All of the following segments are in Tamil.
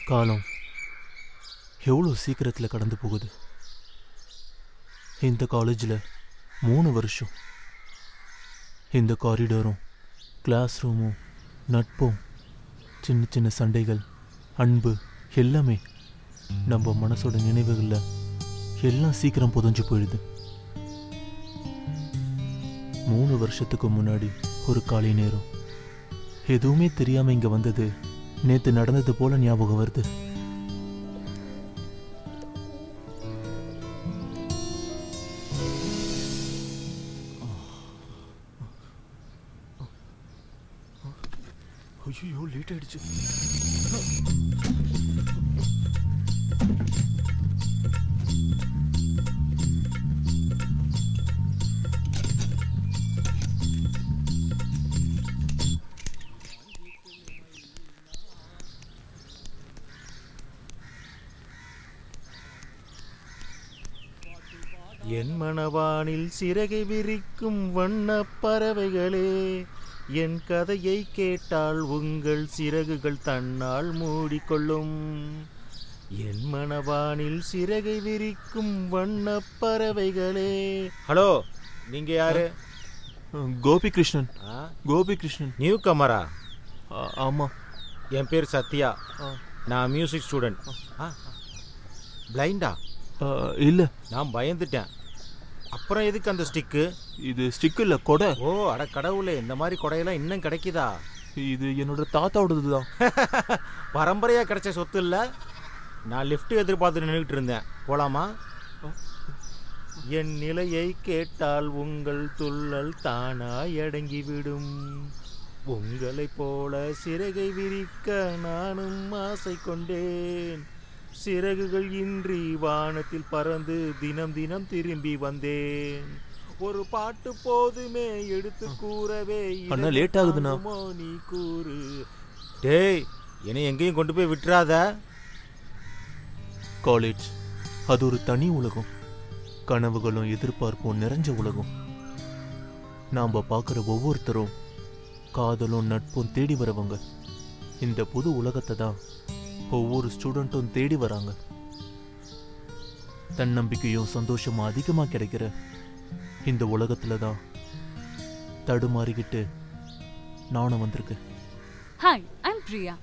காலம் எவ்வளோ சீக்கிரத்தில் கடந்து போகுது. இந்த காலேஜில் 3 வருஷம். இந்த காரிடோரும் கிளாஸ் ரூமும் நட்பும் சின்ன சின்ன சண்டைகள் அன்பு எல்லாமே நம்ம மனசோட நினைவுகளில் எல்லாம் சீக்கிரம் புதஞ்சு போயிடுது. 3 வருஷத்துக்கு முன்னாடி ஒரு காலை நேரம் எதுவுமே தெரியாமல் இங்கே வந்தது நேற்று நடந்தது போல ஞாபகம் வருது. ஐயோ லேட் ஆயிடுச்சு. என் மனவானில் சிறகை விரிக்கும் வண்ணப் பறவைகளே, என் கதையை கேட்டால் உங்கள் சிறகுகள் தன்னால் மூடிக்கொள்ளும். என் மனவானில் சிறகை விரிக்கும் வண்ணப் பறவைகளே. ஹலோ, நீங்க யாரு? கோபி கிருஷ்ணன். கோபி கிருஷ்ணன். நியூ கமரா? ஆமாம். என் பேர் சத்யா. நான் மியூசிக் ஸ்டூடெண்ட். பிளைண்டா? இல்லை. நான் பயந்துட்டேன். அப்புறம் எதுக்கு அந்த ஸ்டிக்கு? இது ஸ்டிக்கு இல்லை, கொடை. ஓ அட கடவுளே, இந்த மாதிரி கொடையெல்லாம் இன்னும் கிடைக்குதா? இது என்னோட தாத்தாவோடது தான். பரம்பரையாக கிடைச்ச சொத்து இல்லை. நான் லிஃப்ட் எதிர்பார்த்து நின்றுட்டு இருந்தேன். போலாமா? என் நிலையை கேட்டால் உங்கள் துள்ளல் தானாய் அடங்கிவிடும். உங்களைப் போல சிறகை விரிக்க நானும் ஆசை கொண்டேன். சிறகுகள் இன்றி வானத்தில் பறந்து தினம் தினம் திரும்பி வந்தேன். ஒரு பாட்டு போதுமே எடுத்து கூறவே. அண்ணா லேட் ஆகுதுண்ணா. நீ கூறு. டேய், என்னை எங்கேயும் கொண்டு போய் விட்டுறாத. காலேஜ் அது ஒரு தனி உலகம். கனவுகளும் எதிர்பார்ப்பும் நிறைஞ்ச உலகம். நாம் பார்க்குற ஒவ்வொருத்தரும் காதலும் நட்பும் தேடி வரவங்க. இந்த புது உலகத்தை தான் ஒவ்வொரு ஸ்டூடெண்ட்டும் தேடி வராங்க. தன்னம்பிக்கையும் சந்தோஷமும் அதிகமாக கிடைக்கிற இந்த உலகத்துல தான் தடுமாறிக்கிட்டு நானும் வந்திருக்கேன். Hi, I'm Priya.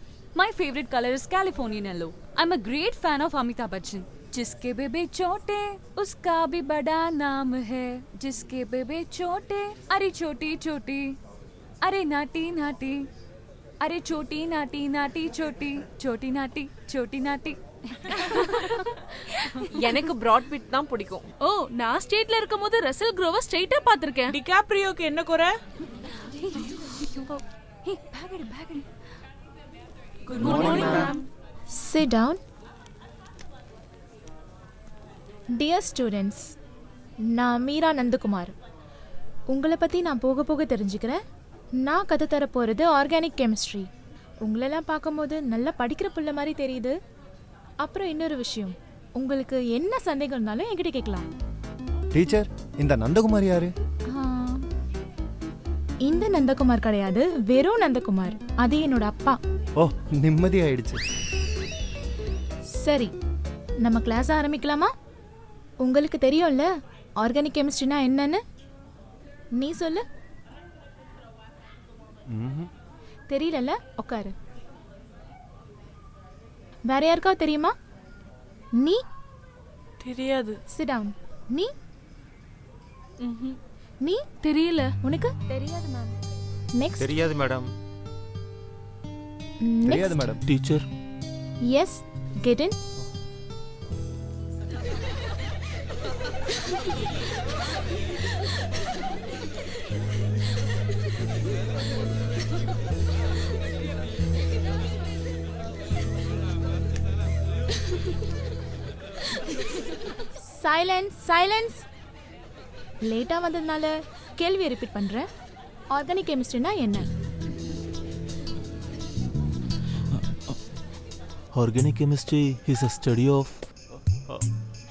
My favorite color is Californian yellow. I'm a great fan of Amitabh Bachchan. जिसके बेबे छोटे उसका भी बड़ा नाम है. जिसके बेबे छोटे अरे छोटी छोटी अरे नाटी नाटी अरे छोटी नाटी नाटी छोटी छोटी नाटी छोटी नाटी. எனக்கு பிராட் பிட் தான் பிடிக்கும். ஓ, நான் ஸ்டேட்ல இருக்கும்போது ரசல் க்ரோவை ஸ்ட்ரைட்டா பாத்திருக்கேன். டிகாப்ரியோக்கு என்ன குறை? Hey, bag it. Good morning, ma'am. Sit down. Dear students, நான் மீரா நந்தகுமார். உங்களை பற்றி நான் போக போக தெரிஞ்சுக்கிறேன். நான் கற்று தர போகிறது ஆர்கானிக் கெமிஸ்ட்ரி. உங்களெல்லாம் பார்க்கும்போது நல்லா படிக்கிற பிள்ளை மாதிரி தெரியுது. அப்புறம் இன்னொரு விஷயம், உங்களுக்கு என்ன சந்தேகம் இருந்தாலும் என்கிட்ட கேட்கலாம். டீச்சர், இந்த நந்தகுமார் யாரு? இந்த நந்தகுமார் கிடையாது, வெறும் நந்தகுமார். அது என்னோட அப்பா. ஓ, நிம்மதி ஆயிடுச்சு. சரி, நம்ம கிளாஸ் ஆரம்பிக்கலாமா? உங்களுக்கு தெரியும்ல ஆர்கானிக் கெமிஸ்ட்ரினா என்னன்னு? நீ சொல்லு. தெரியலல்ல, உட்காரு. வேற யாருக்காவது தெரியுமா? நீ? தெரியாது. Sit down. நீ? நீ? தெரியல. உனக்கு தெரியாது மேம். நெக்ஸ்ட். தெரியாது மேடம். தெரியாது madam. Teacher. Yes, get in. Silence, silence. லேட்டாக வந்ததுனால கேள்வியை ரிப்பீட் பண்ணுறேன். ஆர்கானிக் கெமிஸ்ட்ரினா என்ன? Organic chemistry is a study of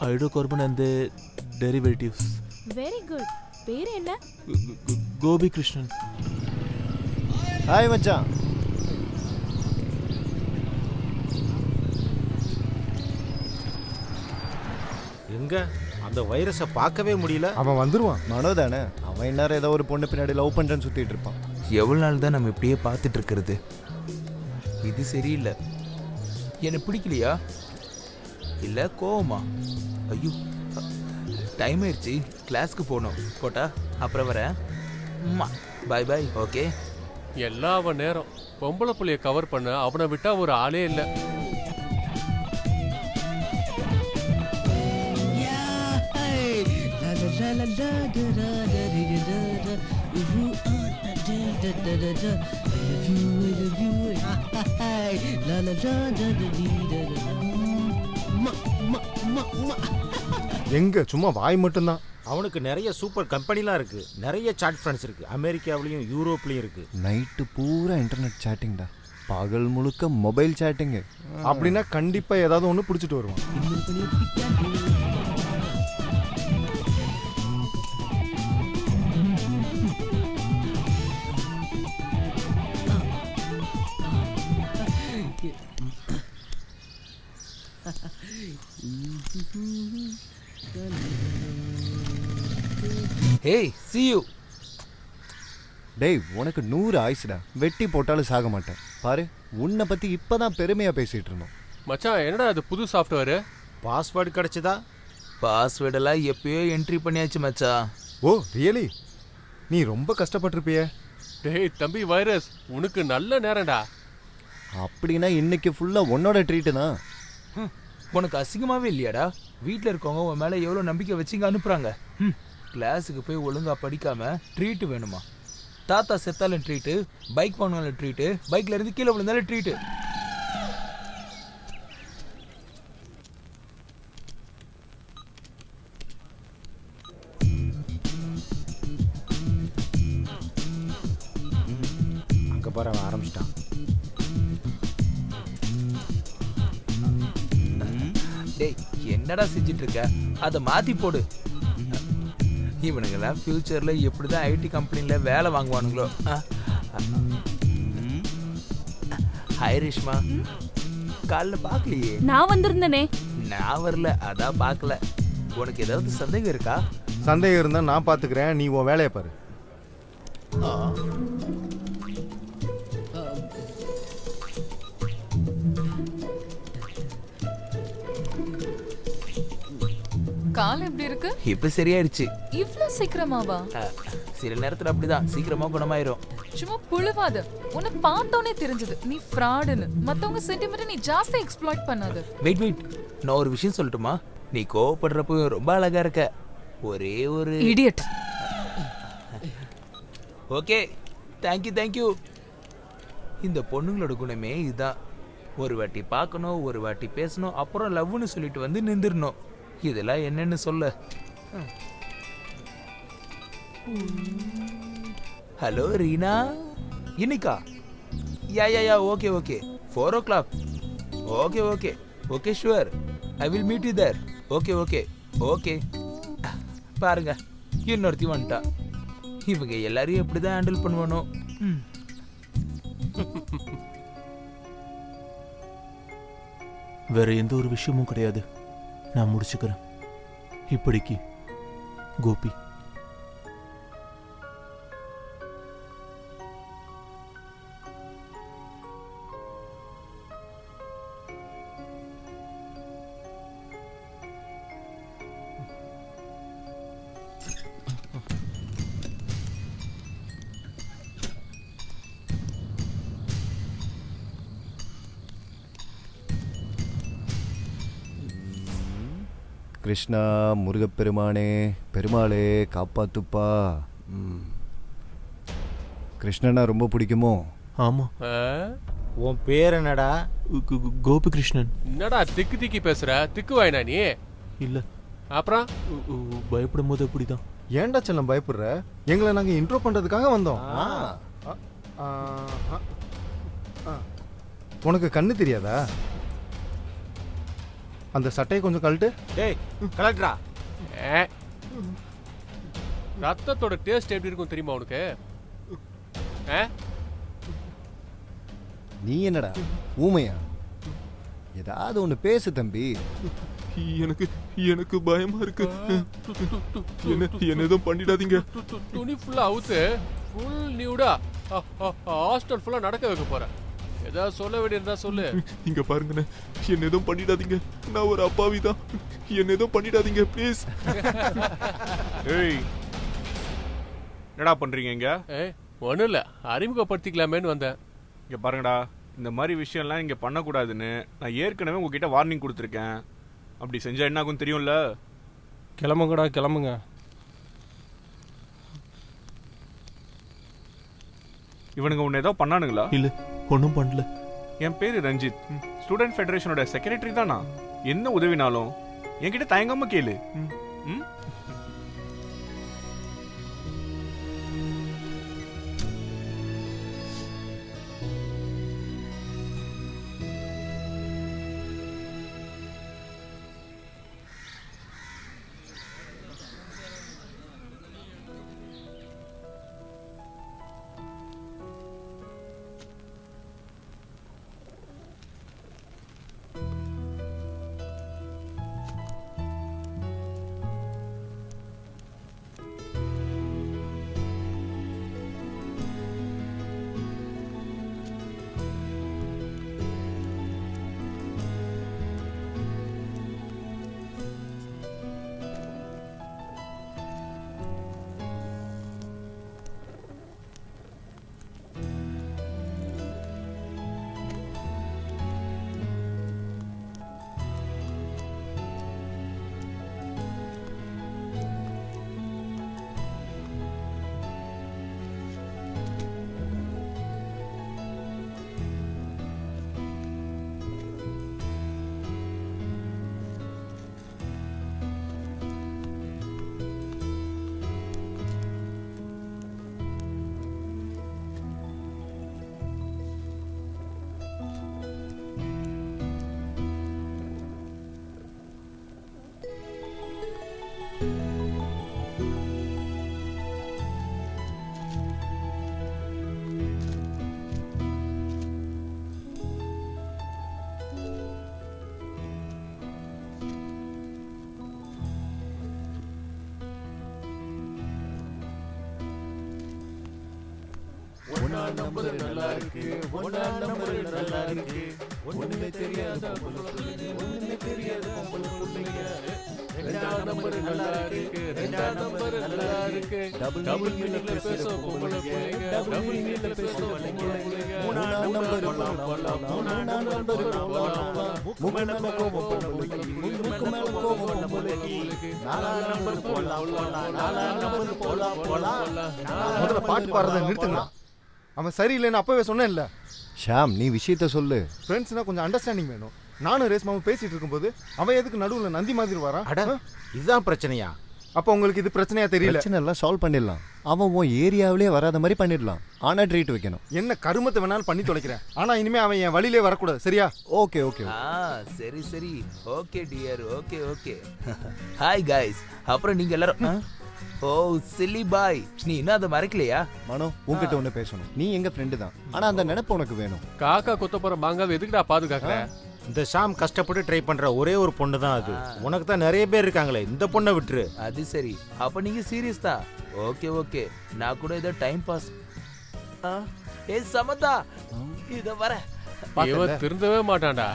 hydrocarbon and their derivatives. Very good. பேர் என்ன? கோபி கிருஷ்ணன். ஹாய் மச்சான். எங்க அந்த வைரஸை பார்க்கவே முடியல. அவன் வந்துருவான். மனோ தானே, அவன் இந்நேரம் ஏதோ ஒரு பொண்ணு பின்னாடி லவ் பண்ணுறேன்னு சுற்றிட்டு இருப்பான். எவ்வளோ நாள் தான் நம்ம இப்படியே பார்த்துட்டு இருக்கிறது? இது சரியில்லை. எனக்கு பிடிக்கலையா இல்லை கோவமா? ஐயோ டைம் ஆயிடுச்சு, கிளாஸ்க்கு போகணும். போட்டா அப்புறம் வரேன். பாய் பாய். ஓகே. எல்லா அவன் நேரம் பொம்பளை புள்ளைய கவர் பண்ண அவனை விட்டா ஒரு ஆளே இல்லை. எங்க சும்மா வாய் மட்டும்தான். அவனுக்கு நிறைய சூப்பர் கம்பெனிலாம் இருக்கு, நிறைய சாட் ஃப்ரெண்ட்ஸ் இருக்கு, அமெரிக்காவிலையும் யூரோப்லையும் இருக்கு. நைட்டு பூரா இன்டர்நெட் சேட்டிங்டா, பகல் முழுக்க மொபைல் சேட்டிங்கு. அப்படின்னா கண்டிப்பா ஏதாவது ஒன்று பிடிச்சிட்டு வருவான். Hey see you. டேய் உனக்கு 100 ஆயுசுடா, வெட்டி போட்டாலும் சாக மாட்டேன். பாரு உன்னை பற்றி இப்போ தான் பெருமையாக பேசிகிட்டு இருந்தோம். மச்சான் என்னடா அது புது சாஃப்ட்வேரு? பாஸ்வேர்டு கிடைச்சதா? பாஸ்வேர்டெல்லாம் எப்பயோ என்ட்ரி பண்ணியாச்சு மச்சான். ஓ ரியலி? நீ ரொம்ப கஷ்டப்பட்டிருப்பிய. டேய் தம்பி வைரஸ், உனக்கு நல்ல நேரம்டா. அப்படின்னா இன்னைக்கு ஃபுல்லாக உன்னோட ட்ரீட்டு தான். உனக்கு அசிங்கமாகவே இல்லையாடா? வீட்டில் இருக்கவங்க உன் மேலே எவ்வளோ நம்பிக்கை வச்சுங்க அனுப்புகிறாங்க. கிளாஸுக்கு போய் ஒழுங்காக படிக்காமல் ட்ரீட்டு வேணுமா? தாத்தா செத்தாலும் ட்ரீட்டு, பைக் வாங்கினாலும் ட்ரீட்டு, பைக்கில் இருந்து கீழே விழுந்தாலும் ட்ரீட்டு. அங்கே பாரு அவன் ஆரம்பிச்சிட்டான். டேய் என்னடா செஞ்சிட்டு இருக்க? அதை மாற்றி போடு. இவனுங்கெல்லாம் ஃப்யூச்சரில் எப்படி தான் ஐடி கம்பெனியில் வேலை வாங்குவானுங்களோ. ஹாய் ரேஷ்மா, காலைல பார்க்கலையே. நான் வந்திருந்தனே. நான் வரல, அதான் பார்க்கல. உனக்கு ஏதாவது சந்தேகம் இருக்கா? சந்தேகம் இருந்தா நான் பார்த்துக்கிறேன், நீ உன் வேலையை பாரு. கால் எப்படி இருக்கு? இப்ப சரியாயிருச்சு. இவ்ளோ சீக்கிரமாவா? சில நேரத்துல அப்படிதான், சீக்கிரமா குணமாயிரும். சும்மா புழுவாத. உன்னை பார்த்தோன்னே தெரிஞ்சது நீ ஃப்ராடுன்னு. மத்தவங்க சென்டிமெண்ட் நீ ஜாஸ்தி எக்ஸ்ப்ளாய்ட் பண்ணாத. வெயிட், நான் ஒரு விஷயம் சொல்லட்டுமா? நீ கோவப்படுறப்போ ரொம்ப அழகா இருக்க. ஒரே ஒரு இடியட். Okay, thank you. இந்த பொண்ணுங்களோட குணமே இதுதான். ஒரு வாட்டி பார்க்கணும், ஒரு வாட்டி பேசணும், அப்புறம் லவ்னு சொல்லிட்டு வந்து நின்றுடணும். இதெல்லாம் என்னன்னு சொல்ல. ஹலோ ரீனா, இன்னைக்கா? Yeah okay 4 o'clock. Okay sure, I will meet you there. Okay. பாருங்க, இன்னொருத்தி வந்துட்டா. இவங்க எல்லாரையும் எப்படிதான் ஹேண்டில் பண்ணுவானோ. வேற எந்த ஒரு விஷயமும் கிடையாது, நான் முடிச்சுக்கிறேன். இப்படிக்கு கோபி. கிருஷ்ணா, முருகப்பெருமானே, பெருமாளே காப்பாத்துப்பா. கிருஷ்ணனா ரொம்ப பிடிக்குமோ? ஆமா. உன் பேர் என்னடா? கோபி கிருஷ்ணன். என்னடா திக்கி பேசுற? திக்கு வாயினா நீ? இல்ல. அப்புறம் பயப்படும் போது அப்படிதான். ஏன்டா செல்லம் பயப்படுற? எங்களை நாங்க இன்ட்ரோ பண்றதுக்காக வந்தோம். உனக்கு கண்ணு தெரியாதா? அந்த சட்டையை கொஞ்சம் கழட்டு. டேய் கலெக்டரா, ரத்தத்தோட டேஸ்ட் எப்படி இருக்கும் தெரியுமா உனக்கு? நீ என்னடா ஊமையா? ஏதாவது ஒன்று பேசு தம்பி. எனக்கு எனக்கு பயமா இருக்கு. என்ன எதுவும் பண்ணிடாதீங்க. துணி ஃபுல்லா அவுத்து ஃபுல் நியூடா ஹாஸ்டல் ஃபுல்லா நடக்க வைக்க போறேன். ஏதாவது சொல்ல வேண்டியிருந்தா சொல்லு. இங்க பாருங்கண்ணே, என்ன எதுவும் பண்ணிடாதீங்க. நான் ஒரு அப்பாவி தான். என்ன எதுவும் பண்ணிடாதீங்க ப்ளீஸ். ஏய், என்னடா பண்றீங்க இங்க? ஒன்றும் இல்லை, அறிமுகப்படுத்திக்கலாமேன்னு வந்தேன். இங்க பாருங்கடா, இந்த மாதிரி விஷயம்லாம் இங்க பண்ணக்கூடாதுன்னு நான் ஏற்கனவே உங்ககிட்ட வார்னிங் கொடுத்துருக்கேன். அப்படி செஞ்சா என்ன ஆகும் தெரியும்ல? கிளம்புங்கடா கிளம்புங்க. இவனுங்க உன்னை ஏதோ பண்ணானுங்களா? இல்ல, ஒன்றும் பண்ணல. என் பேரு ரஞ்சித், ஸ்டூடெண்ட் ஃபெடரேஷனோட செக்ரட்டரி தான் நான். என்ன உதவினாலும் என்கிட்ட தயங்காம கேளு. ம்? ஒன்னா நம்பர் நல்லா இருக்கு, ஒன்னா நம்பர் நல்லா இருக்கு. ஒண்ணுமே தெரியாத ஒண்ணுமே தெரியாத ரெண்டா நம்பர் நல்லா இருக்கு, ரெண்டா நம்பர் நல்லா இருக்கு. டபுள் மீனிங்ல பேசும் பொம்பளை புள்ளைங்க, டபுள் மீனிங்ல பேசும் பொம்பளை புள்ளைங்க. மூணா நம்பர் போலாம், மூணா நம்பர் போலாம். முக்கு மேல கோவம் பொம்பளைக்கு, முக்கு மேல கோவம் பொம்பளைக்கு. நாலா நம்பர் போலாம், நாலா நம்பர் போலாம். முதல்ல பாட்டு பாடுறதை நிறுத்துங்க. அவன் சரியில்லைன்னு அப்பவே சொன்னேன்ல. ஷாம், நீ விஷயத்த சொல்லு. ஃப்ரெண்ட்ஸ்னா கொஞ்சம் அண்டர்ஸ்டாண்டிங் வேணும். நானும் ரேஸ்மாவும் பேசிட்டு இருக்கும்போது அவன் எதுக்கு நடுவில் நந்தி மாதிரி வரான்? அட, இதுதான் பிரச்சனையா? அப்போ உங்களுக்கு இது பிரச்சனையா தெரியல? பிரச்சனை எல்லாம் சால்வ் பண்ணிடலாம். அவன் உன் ஏரியாவிலே வராத மாதிரி பண்ணிடலாம். ஆனா ட்ரீட் வைக்கணும். என்ன கருமத்தை வேணாலும் பண்ணி தொலைக்கிறேன். ஆனா இனிமே அவன் என் வழியிலே வரக்கூடாது, சரியா? Okay okay. சரி சரி, okay dear, okay okay. Hi guys. அப்புறம் நீங்க எல்லாரும் ஓ சில்லி பாய், நீ இன்னும் அதை மறைக்கலையா? மனோ, உன்கிட்ட ஒண்ணு பேசணும். நீ எங்க ஃப்ரெண்டு தான், ஆனா அந்த நினைப்பு உனக்கு வேணும். காக்கா கொத்த போற மாங்காவை எதுக்குடா பாதுகாக்கிற? இந்த ஷாம் கஷ்டப்பட்டு ட்ரை பண்ற ஒரே ஒரு பொண்ணு தான் அது. உனக்கு தான் நிறைய பேர் இருக்காங்களே, இந்த பொண்ணை விட்டுரு. அது சரி, அப்ப நீங்க சீரியஸ் தான். ஓகே ஓகே, நான் கூட ஏதோ டைம் பாஸ். ஏ சமந்தா, இத வர. இவன் திருந்தவே மாட்டான்டா.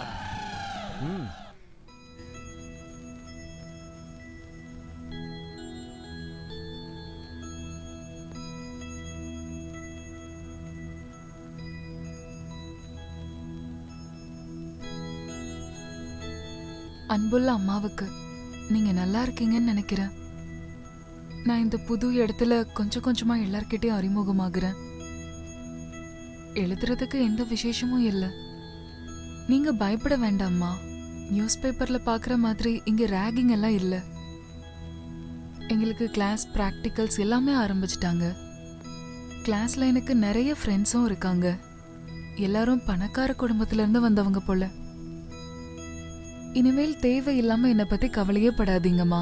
அன்புள்ள அம்மாவுக்கு, நீங்க நல்லா இருக்கீங்கன்னு நினைக்கிறேன். நான் இந்த புது இடத்துல கொஞ்சம் கொஞ்சமா எல்லார்கிட்டயும் அறிமுகமாகுறேன். எழுதுறதுக்கு எந்த விசேஷமும் இல்லை. நீங்க பயப்பட வேண்டாம்மா. நியூஸ் பேப்பர்ல பாக்குற மாதிரி இங்க ரேகிங் எல்லாம் இல்லை. எங்களுக்கு கிளாஸ் ப்ராக்டிகல்ஸ் எல்லாமே ஆரம்பிச்சிட்டாங்க. கிளாஸ்ல எனக்கு நிறைய ஃப்ரெண்ட்ஸும் இருக்காங்க. எல்லாரும் பணக்கார குடும்பத்துல இருந்து வந்தவங்க போல. இனிமேல் தேவையில்லாம என்னை பத்தி கவலையே படாதீங்கம்மா.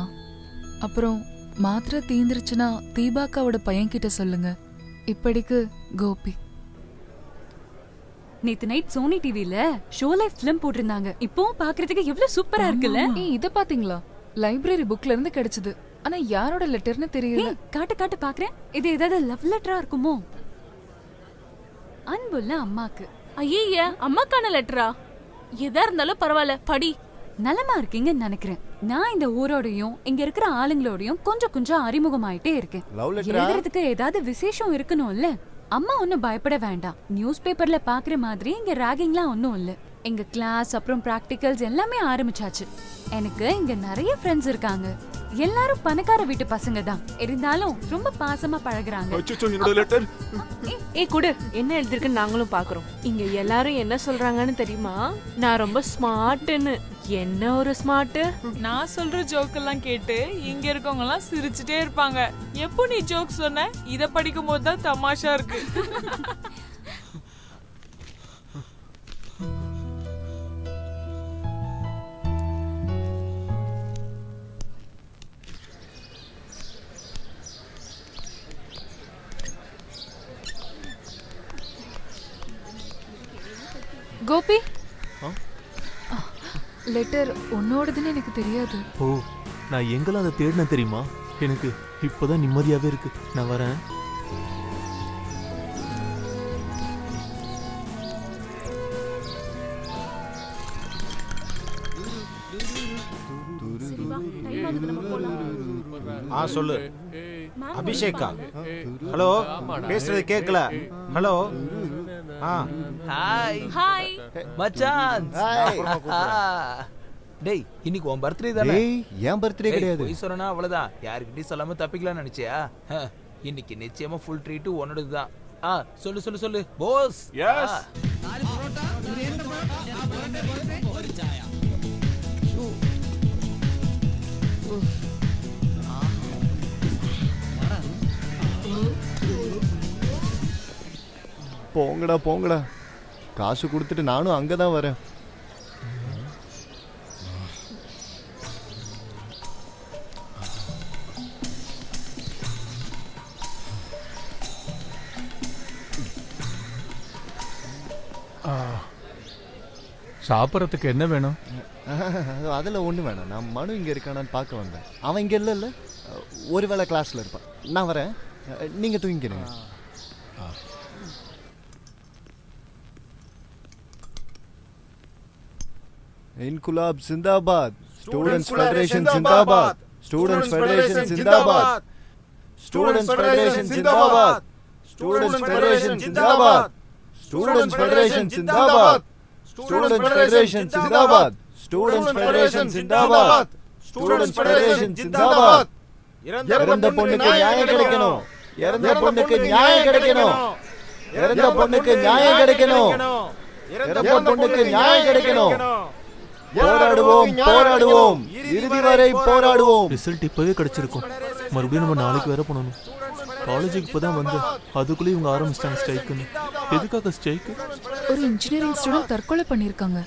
அப்புறம் மாத்திரை தீந்துருச்சுன்னா தீபாக்காவோட பையன்கிட்ட சொல்லுங்க. இப்படிக்கு கோபி. நேத்து நைட் சோனி டிவில ஷோ லைஃப் ஃபிலிம் போட்டிருந்தாங்க. இப்போ பாக்குறதுக்கு எவ்வளவு சூப்பரா இருக்குல்ல. ஏய் இத பாத்தீங்களா? லைப்ரரி புக்ல இருந்து கிடைச்சது. ஆனா யாரோட லெட்டர்னு தெரியல. காட்டு காட்டு பாக்குறேன். இது ஏதாவது லவ் லெட்டரா இருக்குமோ? அன்புள்ள அம்மாக்கு. ஐயே அம்மாக்கான லெட்டரா? எதா இருந்தாலும் பரவாயில்ல படி. நலமா இருக்கீங்கன்னு நினைக்கிறேன். நான் இந்த ஊரோடையும் இங்க இருக்கிற ஆளுங்களோடையும் கொஞ்சம் கொஞ்சம் அறிமுகமாயிட்டே இருக்கேன். எழுதுறதுக்கு ஏதாவது விசேஷம் இருக்கணும்ல. அம்மா ஒன்னும் பயப்பட வேண்டாம். நியூஸ் பேப்பர்ல பாக்குற மாதிரி இங்க ராகிங்லாம் ஒன்னும் இல்ல. எங்க கிளாஸ் அப்புறம் பிராக்டிகல்ஸ் எல்லாமே ஆரம்பிச்சாச்சு. எனக்கு இங்க நிறைய ஃப்ரெண்ட்ஸ் இருக்காங்க. எல்லாரும் பணக்கார வீட்டு பசங்க தான். இருந்தாலும் ரொம்ப பாசமா பழகுறாங்க. என்னோட லெட்டர். ஏய் குடு, என்ன எழுதிருக்குன்னு நாங்களும் பாக்குறோம். இங்க எல்லாரும் என்ன சொல்றாங்கன்னு தெரியுமா? நான் ரொம்ப ஸ்மார்ட்னு. என்ன ஒரு ஸ்மார்ட்? நான் சொல்ற ஜோக் எல்லாம் கேட்டு இங்க இருக்கவங்க எல்லாம் சிரிச்சுட்டே இருப்பாங்க. எப்போ நீ ஜோக் சொன்ன? இத படிக்கும் போது தான் தமாஷா இருக்கு. கோபி லெட்டர் உன்னோடதுன்னு எனக்கு தெரியாது. ஓ, நான் எங்கெல்லாம் அதை தேடினேன் தெரியுமா? எனக்கு இப்போதான் நிம்மதியாவே இருக்கு. நான் வரேன். சொல்லு. அபிஷேகா, ஹலோ, பேசுறது கேட்கல. ஹலோ. ஹாய் ஹாய் மச்சான். டேய் இன்னைக்கு உன் பர்த்டே தானே? ஏன் பர்த்டே கிடையாது. போய் சொன்னா அவ்வளவுதான். யாருக்கிட்டையும் சொல்லாம தப்பிக்கலாம்னு நினைச்சியா? இன்னைக்கு நிச்சயமா ஃபுல் ட்ரீட் உன்னோடது தான். சொல்லு சொல்லு சொல்லு போஸ். எஸ். போங்கடா போங்கடா, காசு கொடுத்துட்டு நானும் அங்கதான் வரேன். சாப்பிட்றதுக்கு என்ன வேணும்? அதில் ஒன்றும் வேணாம். நான் மனு இங்கே இருக்கானான்னு பார்க்க வந்தேன். அவன் இங்கே இல்லை. ஒருவேளை கிளாஸில் இருப்பான். நான் வரேன், நீங்கள் தூங்கிக்கிறீங்க. இன்குலாப் ஜிந்தாபாத். ஸ்டூடெண்ட்ஸ் ஃபெடரேஷன் ஜிந்தாபாத். ஸ்டூடெண்ட்ஸ் ஃபெடரேஷன் ஜிந்தாபாத். ஸ்டூடெண்ட்ஸ் ஃபெடரேஷன் ஜிந்தாபாத். ஸ்டூடெண்ட்ஸ் ஃபெடரேஷன் ஜிந்தாபாத். ஸ்டூடெண்ட்ஸ் ஃபெடரேஷன் ஜிந்தாபாத். ஸ்டூடெண்ட்ஸ் ஃபெடரேஷன் ஜிந்தாபாத். ஸ்டூடெண்ட்ஸ் ஃபெடரேஷன் ஜிந்தாபாத். ஸ்டூடெண்ட்ஸ் ஃபெடரேஷன் ஜிந்தாபாத். இறந்த பொண்ணுக்கு நியாயம் கிடைக்கணும். இறந்த பொண்ணுக்கு நியாயம் கிடைக்கணும். இறந்த பொண்ணுக்கு நியாயம் கிடைக்கணும். இறந்த பொண்ணுக்கு நியாயம் கிடைக்கணும். போராடுவோம் போராடுவோம், இறுதி வரை போராடுவோம். ரிசல்ட் இப்பவே கிடைச்சிருக்கும். மறுபடியும் நம்ம நாளைக்கு வேற பண்ணணும். காலேஜுக்கு இப்பதான் வந்து அதுக்குள்ளே இவங்க ஆரம்பிச்சிட்டாங்க ஸ்ட்ரைக்குன்னு. எதுக்காக ஸ்ட்ரைக்கு? ஒரு இன்ஜினியரிங் ஸ்டூடெண்ட் தற்கொலை பண்ணிருக்காங்க.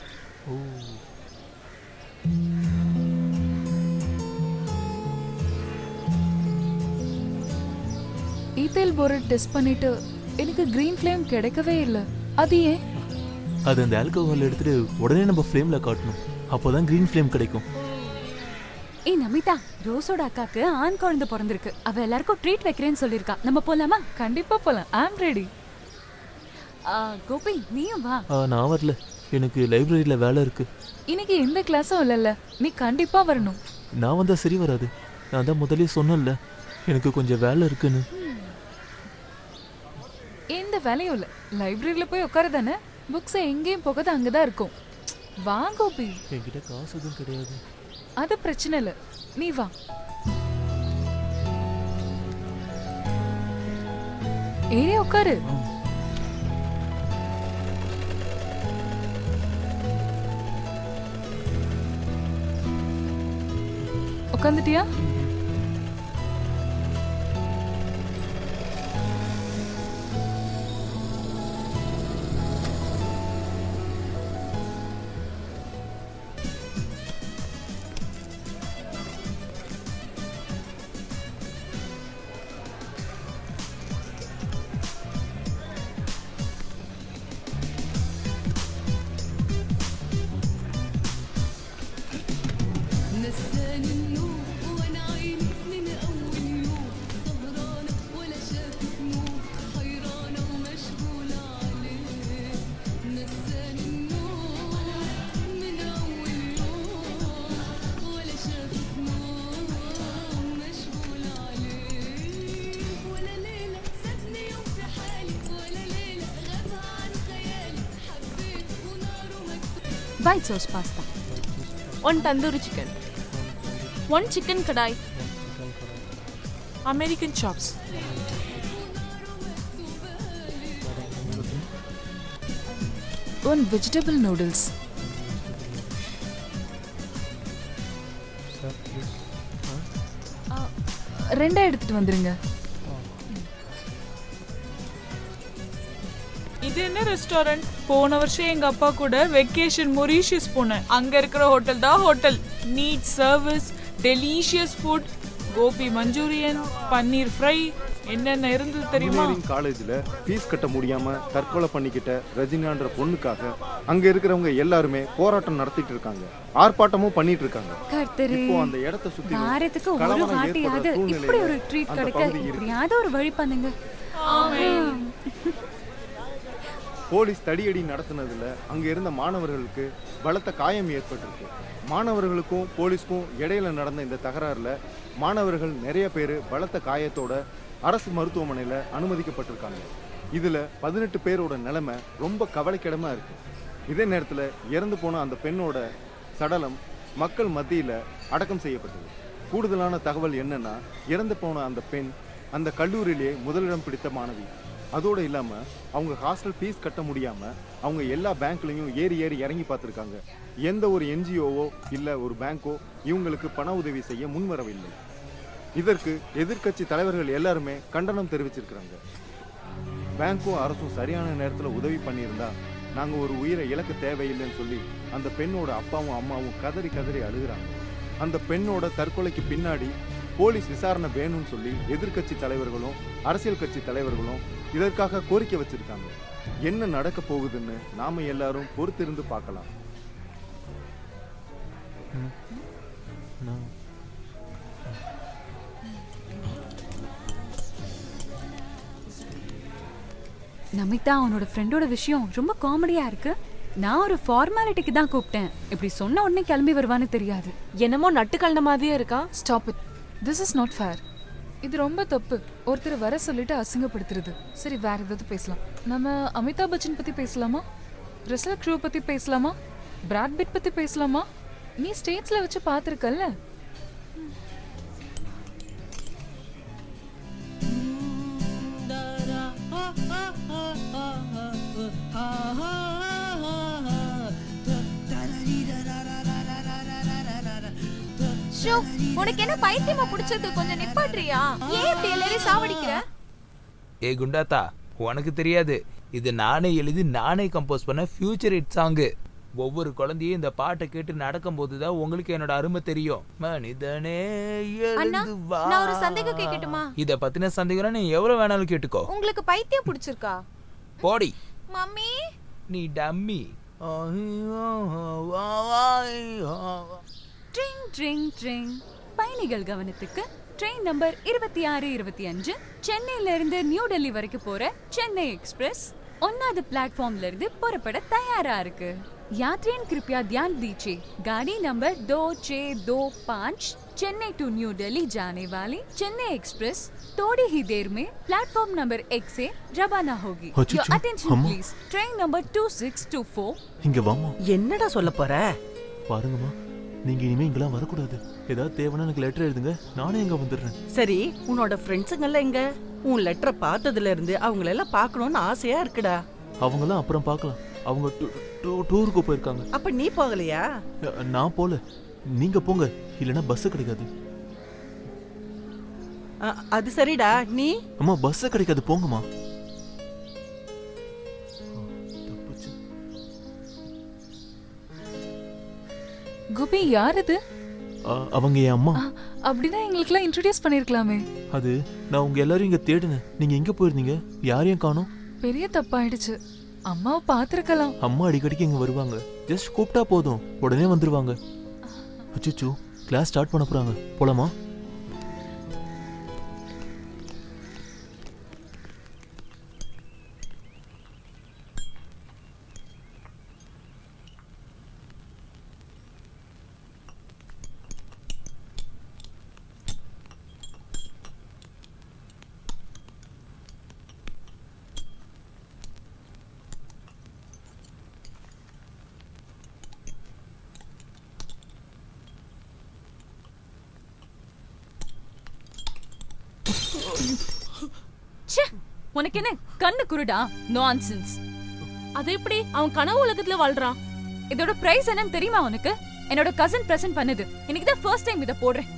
ஈத்தேல் போரேட் டெஸ்ட் பண்ணிட்டு எனக்கு கிரீன் ஃப்ளேம் கிடைக்கவே இல்லை. அது ஏன்? அது அந்த ஆல்கஹால் எடுத்துட்டு உடனே நம்ம ஃப்ளேம்ல காட்டணும். அப்போதான் கிரீன் ஃப்ளேம் கிடைக்கும். ஏய் நமிதா, ரோஸோட அக்காக்கு ஆண் குழந்தை பிறந்திருக்கு. அவ எல்லாருக்கும் ட்ரீட் வைக்கிறேன்னு சொல்லிருக்கா. நம்ம போலாமா? கண்டிப்பா போலாம். ஐ அம் ரெடி. கோபி நீயும் வா. நான் வரல, எனக்கு லைப்ரரியில வேலை இருக்கு. இன்னைக்கு எந்த கிளாஸும் இல்லைல்ல, நீ கண்டிப்பா வரணும். நான் வந்தா சரி வராது. நான் தான் முதலே சொன்னேன்ல எனக்கு கொஞ்சம் வேலை இருக்குன்னு. எந்த வேலையும் இல்லை, லைப்ரரியில போய் உட்காரதானே. புக்ஸை எங்கேயும் போகாத அங்கதான் இருக்கும். வா கோபி. என்கிட்ட காசு எதுவும் கிடையாது. அது பிரச்சனை இல்லை, நீ வா. ஏறே உட்காரு. உட்காந்துட்டியா? white sauce pasta. 1 tandoori chicken. 1 chicken kadai. American chops. One vegetable noodles. ரெண்டா எடுத்துட்டு வந்துருங்க. இது என்ன ரெஸ்டாரண்ட்? போன வருஷம் எங்க அப்பா கூட வெக்கேஷன் மொரீஷியஸ் போனேன். அங்க இருக்கிற ஹோட்டல் தான் hotel. Neat service, delicious food, gobi manchurian, paneer fry, என்னென்ன இருந்தது தெரியுமா? இன்ஜினியரிங் காலேஜ்ல ஃபீஸ் கட்ட முடியாம தற்கொலை பண்ணிக்கிட்ட ரஜினான்ற பொண்ணுக்காக அங்க இருக்கிறவங்க எல்லாருமே போராட்டம் நடத்திட்டு இருக்காங்க. ஆர்ப்பாட்டமும் பண்ணிட்டு இருக்காங்க. கர்த்தரே, இப்போ அந்த இடத்தை சுத்தி வாரத்துக்கு ஒரு வாட்டியாவது இப்படி ஒரு ட்ரீட் கிடைக்க எப்படியாவது ஒரு வழி பண்ணுங்க. ஆமென். போலீஸ் தடியடி நடத்தினதுல அங்க இருந்த மாணவர்களுக்கு பலத்த காயம் ஏற்பட்டிருக்கு. மாணவர்களுக்கும் போலீஸ்க்கும் இடையில நடந்த இந்த தகராறுல மாணவர்கள் நிறைய பேர் பலத்த காயத்தோட அரசு மருத்துவமனையில அனுமதிக்கப்பட்டிருக்காங்க. இதுல 18 பேரோட நிலைமை ரொம்ப கவலைக்கிடமா இருக்கு. இதே நேரத்துல இறந்து போன அந்த பெண்ணோட சடலம் மக்கள் மத்தியில அடக்கம் செய்யப்பட்டது. கூடுதலான தகவல் என்னன்னா, இறந்து போன அந்த பெண் அந்த கல்லூரியிலேயே முதலிடம் பிடித்த மாணவி. அதோடு இல்லாமல் அவங்க ஹாஸ்டல் ஃபீஸ் கட்ட முடியாமல் அவங்க எல்லா பேங்க்லையும் ஏறி இறங்கி பார்த்துருக்காங்க. எந்த ஒரு என்ஜிஓவோ இல்லை ஒரு பேங்க்கோ இவங்களுக்கு பண உதவி செய்ய முன்வரவில்லை. இதற்கு எதிர்க்கட்சி தலைவர்கள் எல்லாருமே கண்டனம் தெரிவிச்சிருக்கிறாங்க. பேங்க்கும் அரசும் சரியான நேரத்தில் உதவி பண்ணியிருந்தா நாங்கள் ஒரு உயிரை இழக்க தேவையில்லைன்னு சொல்லி அந்த பெண்ணோட அப்பாவும் அம்மாவும் கதறி அழுகிறாங்க. அந்த பெண்ணோட தற்கொலைக்கு பின்னாடி போலீஸ் விசாரணை வேணும்னு சொல்லி எதிர்க்கட்சி தலைவர்களும் அரசியல் கட்சி தலைவர்களும் இதற்காக கோரிக்கை வச்சிருக்காங்க. என்ன நடக்க போகுதுன்னு நாம எல்லாரும் பொறுத்திருந்து பார்க்கலாம். நமிதா, அவனோட ஃப்ரெண்டோட விஷயம் ரொம்ப காமெடியா இருக்கு. நான் ஒரு ஃபார்மாலிட்டிக்கு தான் கூப்பிட்டேன். இப்படி சொன்ன உடனே கிளம்பி வருவான்னு தெரியாது. என்னமோ நட்டுக்கல்ன மாதிரியே இருக்கா. Stop it. This is not fair. இது ரொம்ப தப்பு. ஒருத்தர் வர சொல்லிட்டு அசிங்கப்படுத்துறது. சரி, வேற ஏதாவது பேசலாம். நம்ம அமிதாப் பச்சன் பத்தி பேசலாமா? ரசல் க்ரூ பத்தி பேசலாமா? பிராட் பிட் பத்தி பேசலாமா? நீ ஸ்டேட்ஸ்ல வச்சு பார்த்திருக்கல்ல. உனக்கு என்ன பைத்தியமா பிடிச்சது? கொஞ்சம் நிப்பாட்றியா? ஏன் இப்படி எல்லாரும் சாவடிக்கிற? ஏ குண்டாத்தா, உனக்கு தெரியாது, இது நானே எழுதி நானே கம்போஸ் பண்ண ஃபியூச்சர் ஹிட் சாங்கு. ஒவ்வொரு குழந்தையும் இந்த பாட்டை கேட்டு நடக்கும் போதுதான் உங்களுக்கு என்னோட அருமை தெரியும். மனிதனே எழுந்து வா. நான் ஒரு சந்தேகம் கேட்கட்டுமா? இத பத்தின சந்தேகம் நீ எவ்வளவு வேணாலும் கேட்டுக்கோ. உங்களுக்கு பைத்தியம் பிடிச்சிருக்கா? போடி மம்மி, நீ டம்மி. Drink drink drink. பயணிகள் கவனத்துக்கு. ட்ரெயின் நம்பர் 2625 சென்னையில இருந்து நியூ டெல்லி வரைக்கும் போற சென்னை எக்ஸ்பிரஸ் 1வது பிளாட்ஃபார்ம்ல இருந்து புறப்பட தயாரா இருக்கு. यात्रियों कृपया ध्यान दीजिए, गाड़ी नंबर 2625 चेन्नई टू न्यू दिल्ली जाने वाली चेन्नई एक्सप्रेस थोड़ी ही देर में प्लेटफॉर्म नंबर 1 से रवाना होगी. Your attention please. Train number 2624. இங்க வாமா. என்னடா சொல்ல போற? பாருங்கம்மா, நீங்க இனிமே இங்கெல்லாம் வரக்கூடாது. ஏதாவது தேவைன்னா எனக்கு லெட்டர் எழுதுங்க, நானே இங்க வந்துடுறேன். சரி, உன்னோட ஃப்ரெண்ட்ஸுங்கெல்லாம் எங்க? உன் லெட்டரை பார்த்ததுல இருந்து அவங்களெல்லாம் பார்க்கணும்னு ஆசையா இருக்குடா. அவங்கெல்லாம் அப்புறம் பார்க்கலாம். அவங்க டூருக்கு போயிருக்காங்க. அப்ப நீ போகலையா? நான் போல. நீங்க போங்க, இல்லைன்னா பஸ் கிடைக்காது. அது சரிடா. நீ அம்மா, பஸ் கிடைக்காது, போங்கம்மா. கோபி, யார் இது? அவங்க என் அம்மா. அப்படின்னா எங்களுக்குலாம் இன்ட்ரோடியூஸ் பண்ணிருக்கலாமே. அது நான் உங்க எல்லாரும் இங்க தேடினேன். நீங்க எங்க போயிருந்தீங்க? யாரையும் காணோம். பெரிய தப்பாயிடுச்சு. அம்மாவை பார்த்துருக்கலாம். அம்மா அடிக்கடிக்கு இங்க வருவாங்க. ஜஸ்ட் கூப்பிட்டா போதும், உடனே வந்துருவாங்க. அச்சோ, கிளாஸ் ஸ்டார்ட் பண்ண போறாங்க. போலாமா? ச்சே, உனக்கு என்ன கண்ணு குருடா? நான்சென்ஸ். அது எப்படி அவன் கனவு உலகத்துல வாழ்றான்? இதோட பிரைஸ் என்னன்னு தெரியுமா உனக்கு? என்னோட கசின் பிரசன்ட் பண்ணது. இன்னைக்கு தான் ஃபர்ஸ்ட் டைம் இத போடுறேன்.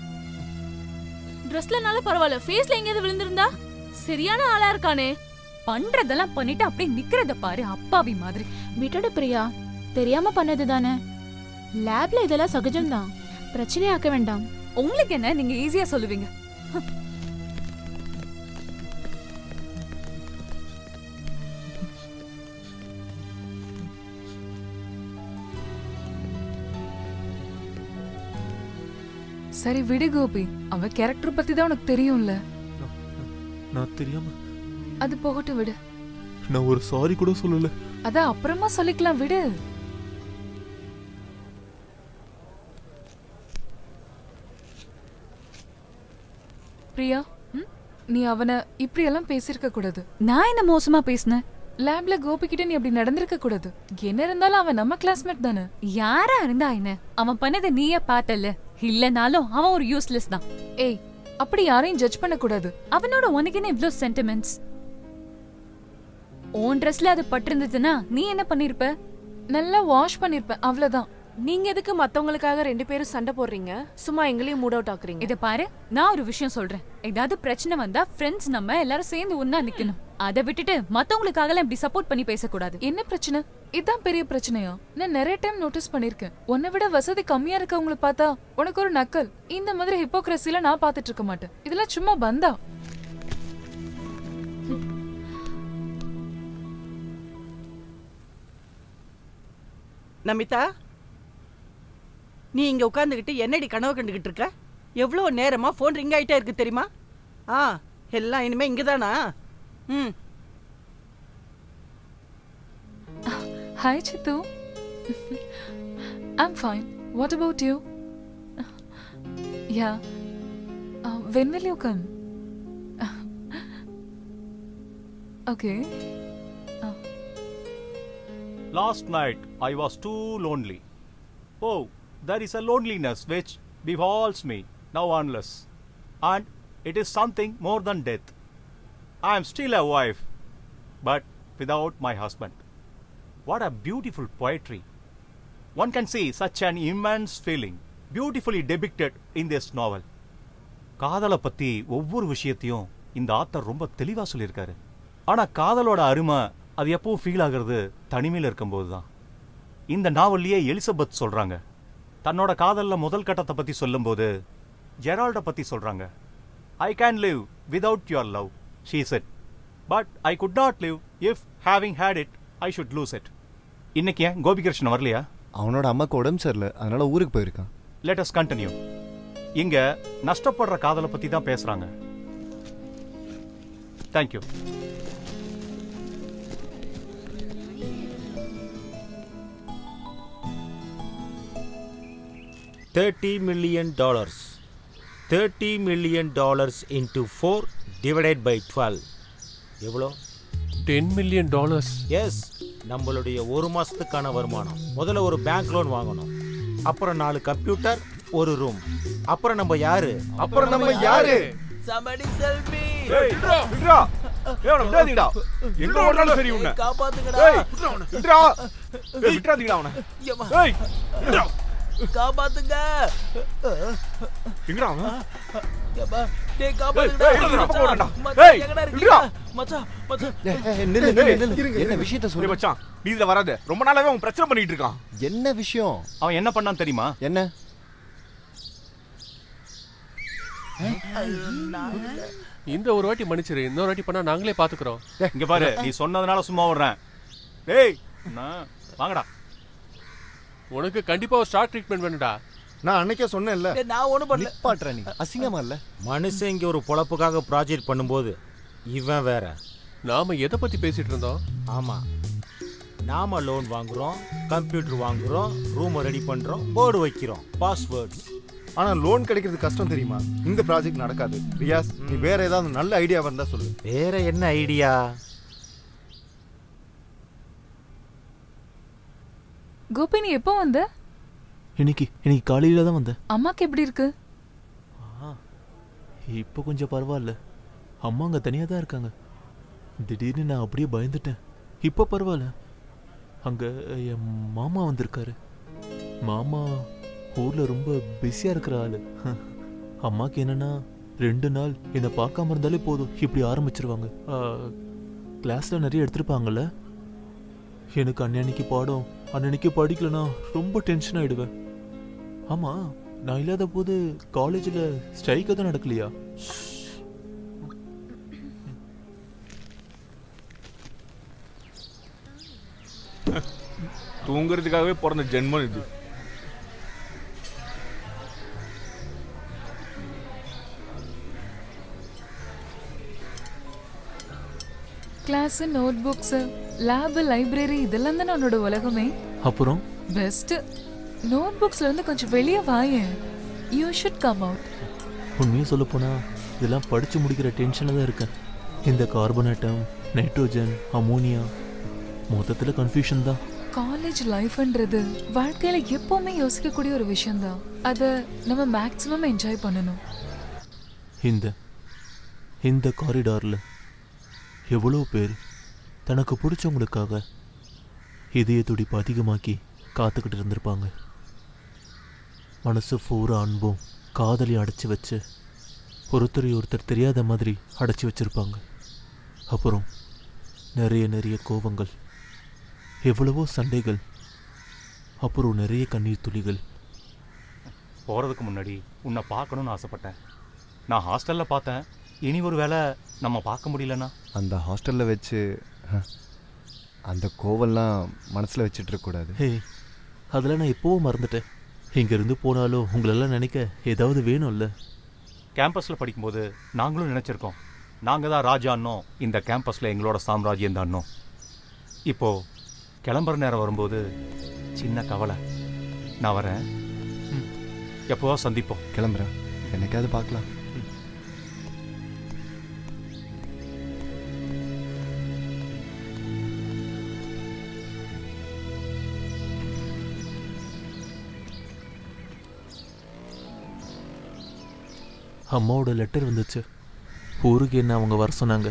ட்ரெஸ்லனால பரவாயில்ல, ஃபேஸ்ல எங்கேயாவது விழுந்திருந்தா? சரியான ஆளா இருக்கானே. பண்றதெல்லாம் பண்ணிட்டு அப்படியே நிக்கிறத பாரு, அப்பாவி மாதிரி. விட்டுடு பிரியா, தெரியாம பண்ணது தானே. லேப்ல இதெல்லாம் சகஜம்தான், பிரச்சனையாக்க வேண்டாம். உங்களுக்கு என்ன, நீங்க ஈஸியா சொல்லுவீங்க. சரி விடு கோபி, அவ கேரக்டர் பத்தி தான் உனக்கு தெரியும்ல. நான் தெரியாம. அது போகட்டும், விடு. நான் ஒரு சாரி கூட சொல்லல. அத அப்புறமா சொல்லிக்கலாம், விடு. பிரியா, நீ அவனை இப்படி எல்லாம் பேசிருக்க கூடாது. நான் என்ன மோசமா பேசினேன்? லேப்ல கோபி கிட்ட நீ அப்படி நடந்திருக்க கூடாது. என்ன இருந்தாலும் அவன் நம்ம கிளாஸ்மேட் தானே. யாரா இருந்தா என்ன, அவன் பண்ணதை நீயே பார்த்தல. இல்லனாலும் அவன் ஒரு யூஸ்லெஸ் தான். ஏய், அப்படி யாரையும் ஜட்ஜ் பண்ண கூடாது. அவனோட உனக்கு என்ன இவ்ளோ சென்டிமெண்ட்ஸ்? ஓன் ட்ரெஸ்ல அது பட்டிருந்ததுன்னா நீ என்ன பண்ணிருப்ப? நல்லா வாஷ் பண்ணிருப்ப, அவ்வளவுதான். நீங்க எதுக்கு மத்தவங்களுக்காக 2 பேரும் சண்டை போடுறீங்க? சும்மா எங்களையும் மூட் அவுட் ஆக்குறீங்க. இத பாரு, நான் ஒரு விஷயம் சொல்றேன். ஏதாவது பிரச்சனை வந்தா ஃப்ரெண்ட்ஸ் நம்ம எல்லாரும் சேர்ந்து ஒண்ணா நிக்கணும். அதை விட்டுட்டு மத்தவங்களுக்காக எல்லாம் இப்படி சப்போர்ட் பண்ணி பேசக்கூடாது. என்ன பிரச்சனை? இதான் பெரிய பிரச்சனையா? நான் நிறைய டைம் நோட்டீஸ் பண்ணிருக்கேன். உன்னை விட வசதி கம்மியா இருக்கவங்களை பார்த்தா உனக்கு ஒரு நக்கல். இந்த மாதிரி ஹிப்போக்ரஸில நான் பார்த்துட்டு இருக்க மாட்டேன். இதெல்லாம் சும்மா பந்தா. நமிதா, நீ இங்க உட்கார்ந்துகிட்டு என்னடி கனவு கண்டுகிட்டு இருக்க? எவ்வளவு நேரமா போன் ரிங் ஆயிட்டே இருக்கு தெரியுமா? எல்லாம் இனிமே இங்கதானா? Hi Chitu. I'm fine. What about you? Yeah. When will you come? Okay. Last night I was too lonely. Oh, there is a loneliness which befalls me now unless, and it is something more than death. I am still a wife, but without my husband. What a beautiful poetry. One can see such an immense feeling beautifully depicted in this novel. காதலை பத்தி ஒவ்வொரு விஷயத்தையும் இந்த ஆத்தர் ரொம்ப தெளிவா சொல்லியிருக்காரு. ஆனா காதலோட அருமை அது எப்பவும் ஃபீல் ஆகிறது தனிமையில் இருக்கும்போது தான். இந்த நாவல்லையே எலிசபெத் சொல்றாங்க, தன்னோட காதல்ல முதல் கட்டத்தை பத்தி சொல்லும்போது ஜெரால்ட பத்தி சொல்றாங்க. I can live without your love, she said, but I could not live if having had it I should lose it. இன்னைக்கு ஏன் கோபிகிருஷ்ணன் வரலையா? அவனோட அம்மாக்கு உடம்பு சரியில்லை, அதனால ஊருக்கு போயிருக்கான். Let us continue. இங்க நஷ்டப்படுற காதலை பத்தி தான் பேசுறாங்க. Thank you. $30 million. $30 million into 4 divided by 12. எவ்வளோ? $10 million. எஸ், நம்மளுடைய ஒரு மாசத்துக்கான வருமானம். முதல்ல ஒரு பேங்க் லோன் வாங்கணும், அப்புறம் 4 கம்ப்யூட்டர், ஒரு ரூம். அப்புறம் நம்ம யாரு? Somebody help me. ஏய் விட்றா விட்றா. ஏய் நம்ம விடாதீங்கடா. எங்க ஓடுறாலும் சரி உன்னை. காப்பாத்துங்கடா. ஏய் விட்றா. ஏய் விட்றாதீங்கடா அவனை. ஏய் விட்றா. காப்பாத்துங்க. எங்கடா அவன்? யப்பா, டேய் காப்பாத்துங்கடா. ஏய் விட்றா. மச்சான். நில்லு. என்ன விஷயத்தை சொல்லு மச்சான். நீ இதுல வராத. ரொம்ப நாளாவே அவன் பிரச்சனை பண்ணிட்டு இருக்கான். என்ன விஷயம்? அவன் என்ன பண்ணான்னு தெரியுமா? என்ன? இந்த ஒரு வாட்டி மன்னிச்சிரு, இன்னொரு வாட்டி பண்ணா நாங்களே பாத்துக்கிறோம். இங்க பாரு, நீ சொன்னதுனால சும்மா வர்றேன். டேய் வாங்கடா. உனக்கு கண்டிப்பா ஒரு ஷார்ட் ட்ரீட்மெண்ட் வேணும்டா. நான் அன்னைக்கே சொன்னேன்ல. நான் ஒண்ணும் பண்ணல. நிப்பாட்ற நீ. அசிங்கமா இல்ல? மனுஷன் இங்க ஒரு பொழப்புக்காக ப்ராஜெக்ட் பண்ணும்போது இவன் வேற. நாம எதை பத்தி பேசிட்டு இருந்தோம்? ஆமா, நாம லோன் வாங்குறோம், கம்ப்யூட்டர் வாங்குறோம், ரூம் ரெடி பண்றோம், போர்டு வைக்கிறோம், பாஸ்வேர்ட்ஸ். ஆனா லோன் கிடைக்கிறது கஷ்டம் தெரியுமா? இந்த ப்ராஜெக்ட் நடக்காது. ரியாஸ், நீ வேற ஏதாவது நல்ல ஐடியா இருந்தா சொல்லு. வேற என்ன ஐடியா? கோபி, நீ எப்போ வந்த? இன்னைக்கு காலையில தான் வந்தேன். அம்மாக்கு எப்படி இருக்கு? இப்போ கொஞ்சம் பரவாயில்ல. அம்மா அங்கே தனியாக தான் இருக்காங்க. திடீர்னு நான் அப்படியே பயந்துட்டேன். இப்போ பரவாயில்ல. அங்கே என் மாமா வந்திருக்காரு. மாமா ஊரில் ரொம்ப பிஸியாக இருக்கிற ஆள். அம்மாவுக்கு என்னென்னா 2 நாள் என்னை பார்க்காம இருந்தாலே போதும், இப்படி ஆரம்பிச்சிருவாங்க. கிளாஸில் நிறைய எடுத்திருப்பாங்கல்ல, எனக்கு அன்னன்னைக்கு பாடம் அன்னன்னைக்கு படிக்கலனா ரொம்ப டென்ஷன் ஆகிடுவேன். ஆமாம், நான் இல்லாத போது காலேஜில் ஸ்ட்ரைக் எதுவும் நடக்கலையா? தூங்குறதுக்காகவே பிறந்த ஜென்மம் இது. Class, note books, lab, library இதெல்லாம் தானே உன்னோட உலகமே. அப்புறம் பெஸ்ட். நோட் புக்ஸ்ல இருந்து கொஞ்சம் வெளியே வாயேன். You should come out. உண்மையாக சொல்ல போனால் இதெல்லாம் படித்து முடிக்கிற டென்ஷனில் தான் இருக்கேன். இந்த கார்பன் ஆட்டம், நைட்ரோஜன், அமோனியா, மொத்தத்தில் கன்ஃபியூஷன் தான். காலேஜ் லைஃப்ன்றது வாழ்க்கையில எப்பவுமே யோசிக்கக்கூடிய ஒரு விஷயம்தான். அதை நம்ம மேக்ஸிமம் என்ஜாய் பண்ணணும். இந்த காரிடாரில் எவ்வளோ பேர் தனக்கு பிடிச்சவங்களுக்காக இதய துடிப்பு அதிகமாக்கி காத்துக்கிட்டு இருந்திருப்பாங்க. மனசு பூரா அன்பும் காதலையும் அடைச்சி வச்சு ஒருத்தர் தெரியாத மாதிரி அடைச்சி வச்சிருப்பாங்க. அப்புறம் நிறைய கோபங்கள், எவ்வளவோ சண்டைகள், அப்புறம் நிறைய கண்ணீர் துளிகள். போகிறதுக்கு முன்னாடி உன்னை பார்க்கணுன்னு ஆசைப்பட்டேன். நான் ஹாஸ்டலில் பார்த்தேன். இனி ஒரு வேளை நம்ம பார்க்க முடியலன்னா? அந்த ஹாஸ்டலில் வச்சு அந்த கோவெல்லாம் மனசில் வச்சுட்டு இருக்கக்கூடாது. ஹே, அதெல்லாம் நான் எப்போவும் மறந்துட்டேன். இங்கேருந்து போனாலும் உங்களெல்லாம் நினைக்க ஏதாவது வேணும்ல. கேம்பஸில் படிக்கும்போது நாங்களும் நினச்சிருக்கோம், நாங்கள் தான் ராஜான்னோம், இந்த கேம்பஸில் எங்களோட சாம்ராஜ்யம் தான்னோம். இப்போது கிளம்புற நேரம் வரும்போது சின்ன கவலை. நான் வரேன், எப்போவா சந்திப்போம். கிளம்புறேன், என்னைக்காவது பார்க்கலாம். அம்மாவோட லெட்டர் வந்துச்சு. ஊருக்கு என்ன அவங்க வர சொன்னாங்க,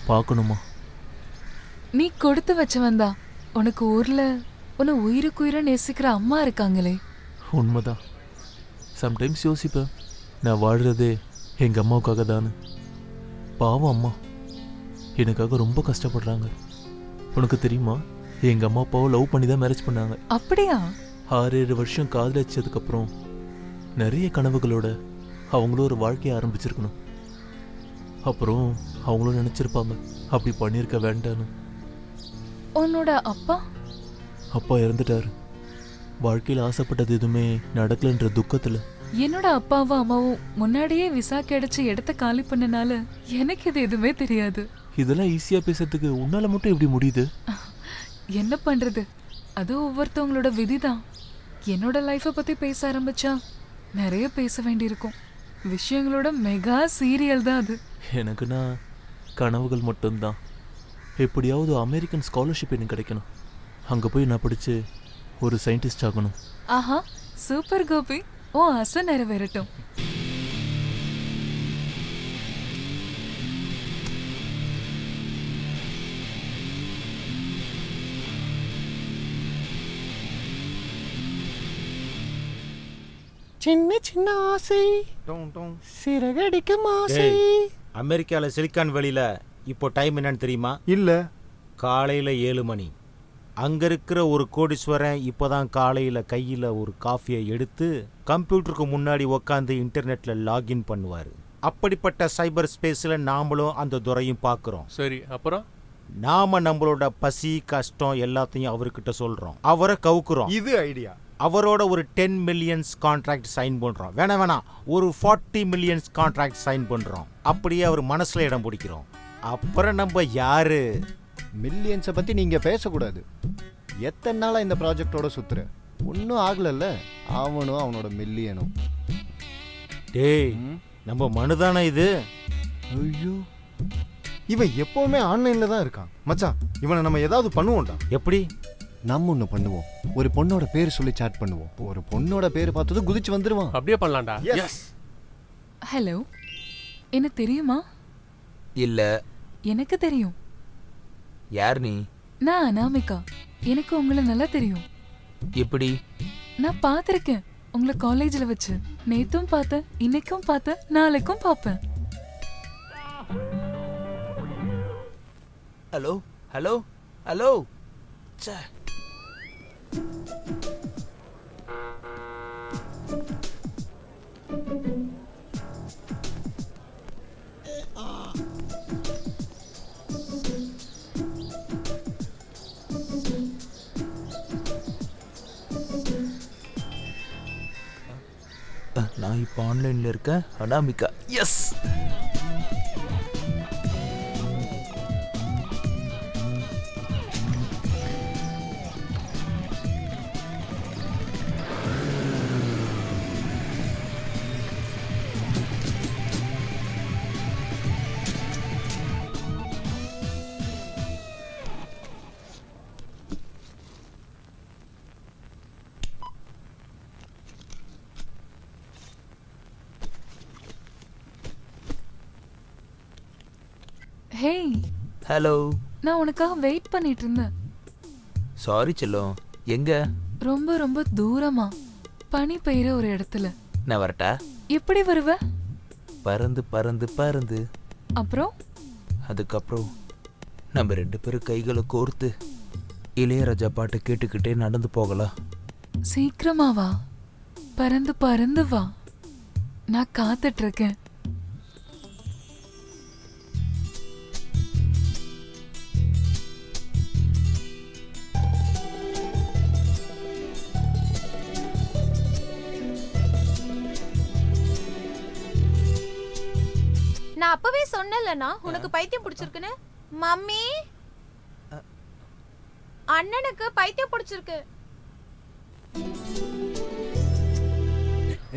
பார்க்கணுமா? நீ கொடுத்து வச்சவன் தான். உனக்கு ஊர்ல உன்னை உயிருக்குயிரை நேசிக்கிற அம்மா இருக்காங்களே. உண்மைதான். சம்டைம்ஸ் யோசிப்பேன், நான் வாழ்கிறதே எங்கள் அம்மாவுக்காக தானே. பாவம் அம்மா எனக்காக ரொம்ப கஷ்டப்படுறாங்க. உனக்கு தெரியுமா, எங்கள் அம்மா அப்பாவை லவ் பண்ணி தான் மேரேஜ் பண்ணாங்க. அப்படியா? 6-7 வருஷம் காதலிச்சதுக்கப்புறம் நிறைய கனவுகளோட அவங்களும் ஒரு வாழ்க்கையை ஆரம்பிச்சிருக்கணும். அப்புறம் அவங்களும் நினச்சிருப்பாங்க அப்படி பண்ணியிருக்க வேண்டான்னு. உன்னோட அப்பா? அப்பா இறந்துட்டாரு. வாழ்க்கையில் ஆசைப்பட்டது எதுவுமே நடக்கலன்ற துக்கத்தில். என்னோட அப்பாவும் அம்மாவும் முன்னாடியே விசா கிடைச்சி இடத்த காலி பண்ணனால எனக்கு இது எதுவுமே தெரியாது. இதெல்லாம் ஈஸியாக பேசுறதுக்கு உன்னால மட்டும் எப்படி முடியுது? என்ன பண்றது, அது ஒவ்வொருத்தவங்களோட விதிதான். என்னோட லைஃப்பை பற்றி பேச ஆரம்பிச்சா நிறைய பேச வேண்டியிருக்கும். விஷயங்களோட மெகா சீரியல் தான் அது. எனக்குன்னா கனவுகள் மட்டும்தான். எப்படியாவது அமெரிக்கன் ஸ்காலர்ஷிப் எனக்கு கிடைக்கணும். அங்கே போய் நான் படித்து ஒரு சயின்டிஸ்ட் ஆகணும். ஆஹா, சூப்பர் கோபி, ஓ ஆசை நிறைவேறட்டும். சின்ன சின்ன ஆசை சிறகடிக்கும் ஆசை. அமெரிக்காவில் சிலிக்கான் வேலியில் இப்போ டைம் என்னன்னு தெரியுமா? இல்லை. காலையில் 7 மணி. அங்கே இருக்கிற ஒரு கோடீஸ்வரன் இப்போ தான் காலையில் கையில் ஒரு காஃபியை எடுத்து கம்ப்யூட்டருக்கு முன்னாடி உக்காந்து இன்டர்நெட்டில் லாகின் பண்ணுவார். அப்படிப்பட்ட சைபர் ஸ்பேஸில் நாமளும் அந்த துறையும் பார்க்குறோம். சரி, அப்புறம் நாம நம்மளோட பசி கஷ்டம் எல்லாத்தையும் அவர்கிட்ட சொல்கிறோம், அவரை கவுக்குறோம். இது ஐடியா. அவரோட ஒரு 10 மில்லியன்ஸ் கான்ட்ராக்ட் சைன் பண்ணுறோம். வேணாம் ஒரு 40 மில்லியன்ஸ் கான்ட்ராக்ட் சைன் பண்ணுறோம். அப்படியே அவர் மனசில் இடம் பிடிக்கிறோம். அப்புறம் நம்ம யாரு? மில்லியன்ஸை பற்றி நீங்கள் பேசக்கூடாது. எத்தனை நாளாக இந்த ப்ராஜெக்டோட சுற்றுற? ஒன்றும் ஆகலைல்ல. அவனும் அவனோட மில்லியனும். டேய், நம்ம மனுதானே இது? ஐயோ, இவன் எப்பவுமே ஆன்லைனில் தான் இருக்கான். மச்சான், இவனை நம்ம ஏதாவது பண்ணுவோம்டா. எப்படி? நம்ம ஒன்று பண்ணுவோம். ஒரு பொண்ணோட பேர் சொல்லி சாட் பண்ணுவோம். ஒரு பொண்ணோட பேர் பார்த்ததும் குதிச்சு வந்துடுவான். அப்படியே பண்ணலாம்டா. ஹலோ, என்ன தெரியுமா? இல்ல. எனக்கு தெரியும். யார் நீ? நான் அனாமிகா. எனக்கு உங்களை நல்லா தெரியும். எப்படி? நான் பார்த்திருக்கேன் உங்களை காலேஜ்ல வச்சு. நேத்தும் பார்த்தேன், இன்னைக்கும் பார்த்தேன், நாளைக்கும் பார்ப்பேன். Hello hello hello. ச்சே. நான் இப்போ ஆன்லைன்ல இருக்கேன். அனாமிகா. எஸ். ஹே. ஹலோ. நான் உனக்காக வெயிட் பண்ணிட்டு இருந்தேன். சாரி செல்லம். எங்க? ரொம்ப ரொம்ப தூரமா, பனி பெய்யுற ஒரு இடத்துல. நான் வரட்டா? எப்படி வருவ? பறந்து பறந்து பறந்து. அப்புறம்? அதுக்கப்புறம் நம்ம 2 பேரும் கைகளை கோர்த்து இளையராஜா பாட்டு கேட்டுக்கிட்டே நடந்து போகலாம். சீக்கிரமா வா, பறந்து பறந்து வா. நான் காத்துட்டு இருக்கேன். நான் அப்பவே சொன்னேன்லனா உனக்கு பைத்தியம் பிடிச்சிருக்குன்னு. மம்மி, அண்ணனுக்கு பைத்தியம் பிடிச்சிருக்கு.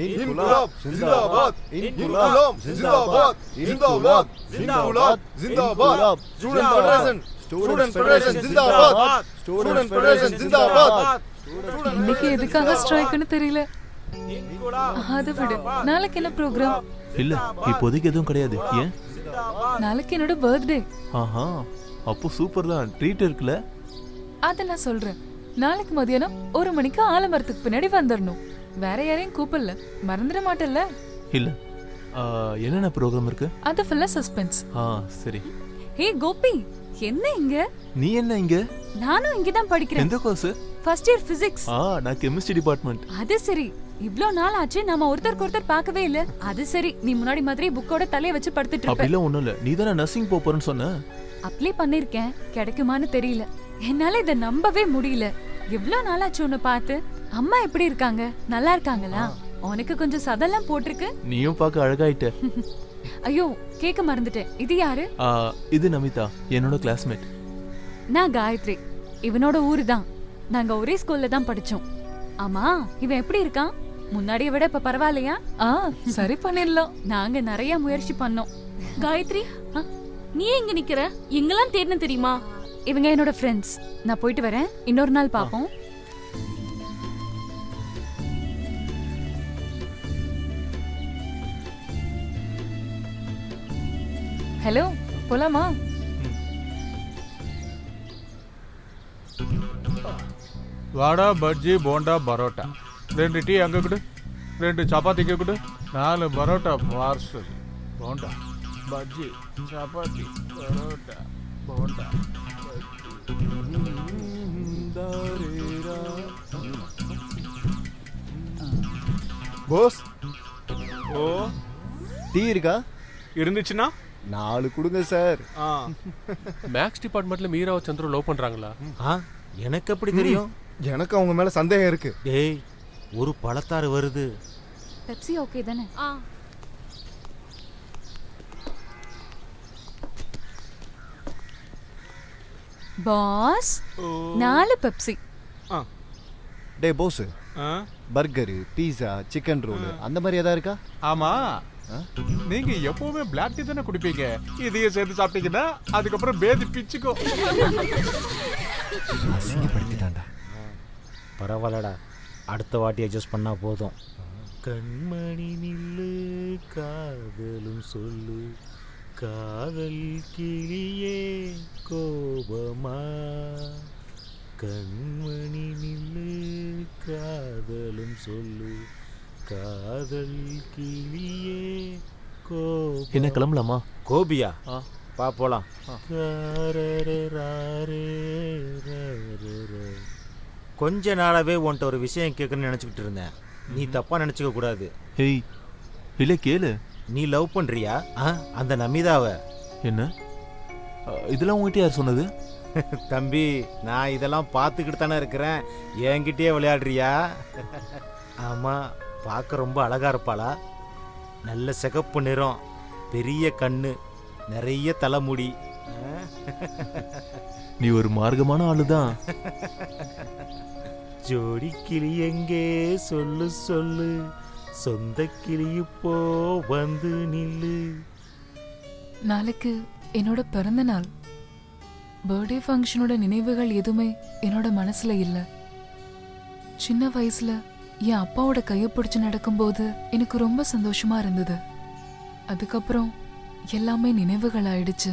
இன்குலாப் ஜிந்தாபாத், இன்குலாப் ஜிந்தாபாத், இன்குலாப் zindabad, zindabad. Student federation zindabad, student federation zindabad. இன்னைக்கு எதுக்காக ஸ்ட்ரைக்னு தெரியல. அது விடு, நாளைக்கு என்ன ப்ரோக்ராம்? இல்ல, இப்போதைக்கு எதுவும் கிடையாது. ஏன்? நாளைக்கு என்னோட பர்த்டே. ஆஹா, அப்போ சூப்பர் தான். ட்ரீட் இருக்குல்ல? அத நான் சொல்றேன். நாளைக்கு மதியானம் 1 மணிக்கு ஆலமரத்துக்கு பின்னாடி வந்துடணும். வேற யாரையும் கூப்பிடல, மறந்துட மாட்டேல்ல? இல்ல. என்னென்ன ப்ரோக்ராம் இருக்கு? அது ஃபுல்லா சஸ்பென்ஸ். சரி. ஹே கோபி, என்ன இங்க? நீ என்ன இங்க? நானும் இங்க தான் படிக்கிறேன். எந்த கோர்ஸ்? First year physics. நான் கெமிஸ்ட்ரி டிபார்ட்மெண்ட். அது சரி. இவ்ளோ நாள் ஆச்சு நாம ஒருத்தருக்கு ஒருத்தர் பார்க்கவே இல்ல. அது சரி, நீ முன்னாடி மாதிரி புக்கோட தலைய வச்சு படுத்துட்டு இருப்ப. அப்படிலாம் ஒண்ணும் இல்ல. நீ தான நர்சிங் போறேன்னு சொன்ன. அப்ளை பண்ணிருக்கேன், கிடைக்குமான்னு தெரியல. என்னால இத நம்பவே முடியல. இவ்ளோ நாள் ஆச்சு உன்னை பார்த்து. அம்மா எப்படி இருக்காங்க? நல்லா இருக்காங்களா? உனக்கு கொஞ்சம் சதெல்லாம் போட்டிருக்கு. நீயும் பார்க்க அழகாயிட்ட. ஐயோ, கேக்க மறந்துட்டேன். இது யாரு? இது நமிதா, என்னோட கிளாஸ்மேட். நான் காயத்ரி, இவனோட ஊரு தான். நாங்க ஒரே ஸ்கூல்ல தான் படிச்சோம். ஆமா, இவன் எப்படி இருக்கான்? முன்னாடியை விட இப்ப பரவாயில்லையா? சரி பண்ணிடலாம். நாங்க நிறைய முயற்சி பண்ணோம். காயத்ரி, நீ எங்க நிக்கிற? எங்கெல்லாம் தேடின தெரியுமா? இவங்க என்னோட ஃப்ரெண்ட்ஸ். நான் போயிட்டு வரேன், இன்னொரு நாள் பாப்போம். ஹலோ, போலாமா? வடை, பஜ்ஜி, போண்டா, பரோட்டா. 2 டீ அங்கே கொடு, 2 சப்பாத்திக்கு கொடு, 4 பரோட்டா பார்சல். போண்டா, பஜ்ஜி, சப்பாத்தி, பரோட்டா, போண்டா. போஸ், ஓ டீ இருக்கா? இருந்துச்சுன்னா 4 கொடுங்க சார். மேக்ஸ் டிபார்ட்மெண்ட்ல மீராவை சந்திரன் லவ் பண்றாங்களா? எனக்கு எப்படி தெரியும்? எனக்கு அவங்க மேல சந்தேகம் இருக்கு. டேய், ஒரு பழத்தாறு வருது. பெப்சி ஓகே தானே? Boss, 4 Pepsi. டேய் boss, burger, pizza, chicken roll அந்த மாதிரி ஏதாவது இருக்கா? ஆமா, நீங்க எப்பவுமே பிளாக் டீ தானே குடிப்பீங்க. இதையே சேர்த்து சாப்பிட்டீங்கன்னா அதுக்கப்புறம் பேதி பிச்சுக்கும். அசிங்கப்படுத்திட்டான்டா. பரவாயில்லடா, அடுத்த வாட்டி அட்ஜஸ்ட் பண்ணா போதும். கண்மணி நில்லு, காதலும் சொல்லு, காதல் கிளியே கோபமா கண்மணி நில்லு காதலும் சொல்லு காதல் கிளியே கோபம். என்ன கிளம்பலாமா? கோபியா? பா போலாம். கொஞ்ச நாளாவே உன்ட்ட ஒரு விஷயம் கேட்கணும்னு நினைச்சுக்கிட்டு இருந்தேன். நீ தப்பா நினைச்சுக்க கூடாது. ஹேய், இல்ல கேளு. நீ லவ் பண்றியா? அந்த நமிதாவை. என்ன இதெல்லாம் உங்ககிட்ட யார் சொன்னது? தம்பி, நான் இதெல்லாம் பார்த்துக்கிட்டு தானே இருக்கிறேன். என்கிட்டயே விளையாடுறியா? ஆமா, பார்க்க ரொம்ப அழகா இருப்பாளா? நல்ல சிகப்பு நிறம், பெரிய கண்ணு, நிறைய தலைமுடி. நீ ஒரு மார்க்கமான ஆளுதான். ஜோடி கிளி எங்கே சொல்லு சொல்லு, சொந்த கிளி இப்போ வந்து நில்லு. நாளைக்கு என்னோட பிறந்த நாள். பர்த்டே ஃபங்க்ஷனோட நினைவுகள் எதுவுமே என்னோட மனசுல இல்ல. சின்ன வயசுல என் அப்பாவோட கையை பிடிச்சு நடக்கும்போது எனக்கு ரொம்ப சந்தோஷமா இருந்தது. அதுக்கப்புறம் எல்லாமே நினைவுகள் ஆயிடுச்சு.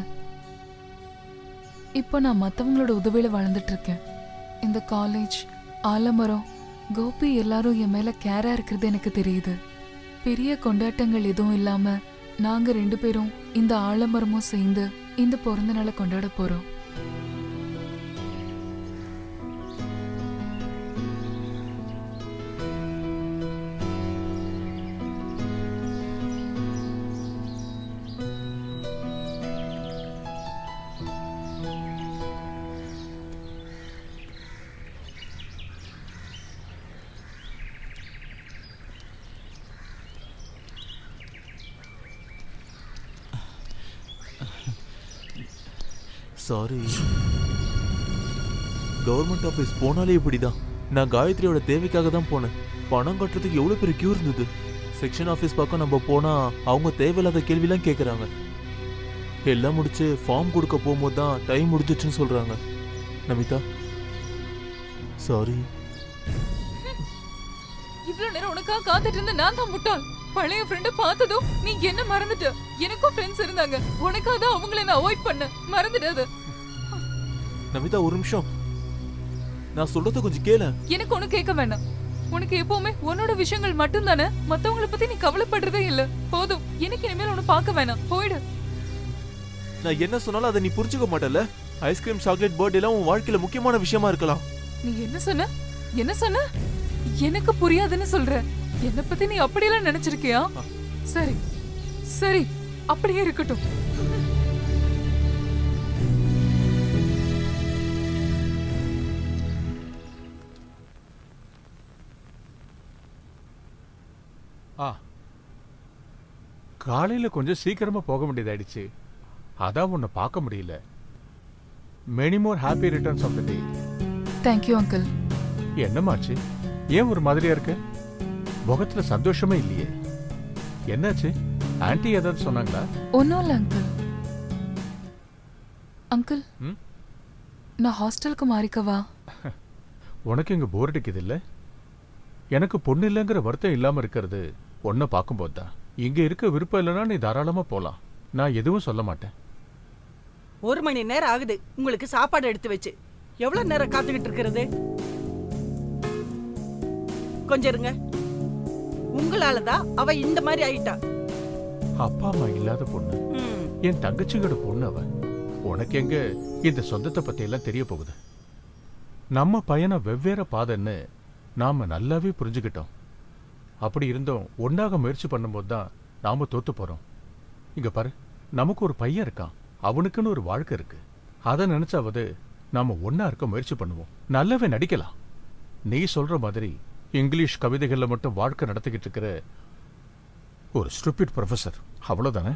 இப்போ நான் மற்றவங்களோட உதவியில வாழ்ந்துட்டு இருக்கேன். இந்த காலேஜ், ஆலமரம், கோபி எல்லாரும் என் மேல கேரா இருக்கிறது எனக்கு தெரியுது. பெரிய கொண்டாட்டங்கள் எதுவும் இல்லாம நாங்க 2 பேரும் இந்த ஆலமரமும் சேர்ந்து இந்த பிறந்த நாளை கொண்டாட போறோம். சாரி, கவர்மெண்ட் ஆஃபீஸ் போனாலே இப்படிதான். நான் காயத்ரியோட தேவைக்காக தான் போனேன். பணம் கட்டுறதுக்கு எவ்வளோ பெரிய கியூ இருந்தது. செக்ஷன் ஆஃபீஸ் பக்கம் நம்ம போனா அவங்க தேவையில்லாத கேள்விலாம் கேட்குறாங்க. எல்லாம் முடிச்சு ஃபார்ம் கொடுக்க போகும்போது தான் டைம் முடிஞ்சிச்சுன்னு சொல்றாங்க. நமிதா, சாரி. இவ்வளவு நேரம் உனக்காக காத்துட்டு இருந்த நான் தான் முட்டாள். பழைய ஃப்ரெண்ட பார்த்ததும் நீ என்ன மறந்துட்ட. எனக்கும் ஃப்ரெண்ட்ஸ் இருந்தாங்க. உனக்காக தான் அவங்கள நான் அவாய்ட் பண்ண. மறந்துடாத. நமிதா, ஒரு நிமிஷம், நான் சொல்றத கொஞ்சம் கேளு. எனக்கு ஒண்ணு கேட்க வேண்டாம். உனக்கு எப்பவுமே உன்னோட விஷயங்கள் மட்டும் தானே. மத்தவங்கள பத்தி நீ கவலைப்படுறதே இல்ல. போதும், எனக்கு இனிமேல் உன்னை பார்க்க வேணாம். போயிடு. நான் என்ன சொன்னாலும் அதை நீ புரிஞ்சுக்க மாட்டல. ஐஸ்கிரீம், சாக்லேட், பர்த்டேலாம் உன் வாழ்க்கையில முக்கியமான விஷயமா இருக்கலாம். நீ என்ன சொன்ன? என்ன சொன்ன? எனக்கு புரியாதுன்னு சொல்ற. என்ன பத்தி நீ அப்படியெல்லாம் நினைச்சிருக்கியா? சரி சரி, அப்படியே இருக்கட்டும். காலையில கொஞ்சம் சீக்கிரமா போக வேண்டியதாயிடுச்சு. அதான் உன்னை பார்க்க முடியல. Many more happy returns of the day. Thank you uncle. என்னமாச்சு? ஏன் ஒரு மாதிரியா இருக்க? முகத்துல சந்தோஷமே இல்லையே. என்னாச்சு? ஆன்ட்டி ஏதாவது சொன்னாங்களா? ஒன்னும் இல்ல அங்கிள். அங்கிள், நான் ஹாஸ்டலுக்கு மாறிக்கவா? உனக்கு இங்க போர் அடிக்குது இல்ல? எனக்கு பொண்ணு இல்லைங்கிற வருத்தம் இல்லாம இருக்கிறது ஒன்ன பார்க்கும்போது தான். இங்க இருக்க விருப்பம் இல்லைன்னா நீ தாராளமா போலாம். நான் எதுவும் சொல்ல மாட்டேன். 1 மணி நேரம் ஆகுது உங்களுக்கு சாப்பாடு எடுத்து வச்சு. எவ்வளவு நேரம் காத்துக்கிட்டு இருக்கிறது? கொஞ்சம் இருங்க. உங்களாலதான் அவ இந்த மாதிரி ஆயிட்டா. அப்பா அம்மா இல்லாத பொண்ணு, என் தங்கச்சியோட பொண்ணு அவ. உனக்கு எங்க இந்த சொந்தத்தை பத்தி எல்லாம் தெரிய போகுது? நம்ம பையனை வெவ்வேறு பாதைன்னு நாம நல்லாவே புரிஞ்சுக்கிட்டோம். அப்படி இருந்தோம் ஒன்னாக முயற்சி பண்ணும்போது தான் நாம தோத்து போறோம். இங்க பாரு, நமக்கு ஒரு பையன் இருக்கான். அவனுக்குன்னு ஒரு வாழ்க்கை இருக்கு. அதை நினைச்சாவது நாம ஒன்னா இருக்க முயற்சி பண்ணுவோம். நல்லாவே நடிக்கலாம். நீ சொல்ற மாதிரி இங்கிலீஷ் கவிதைகள்ல மட்டும் வாழ்க்கை நடத்திக்கிட்டு இருக்கிற ஒரு ஸ்டூபிட் ப்ரொஃபசர், அவ்வளவுதானே?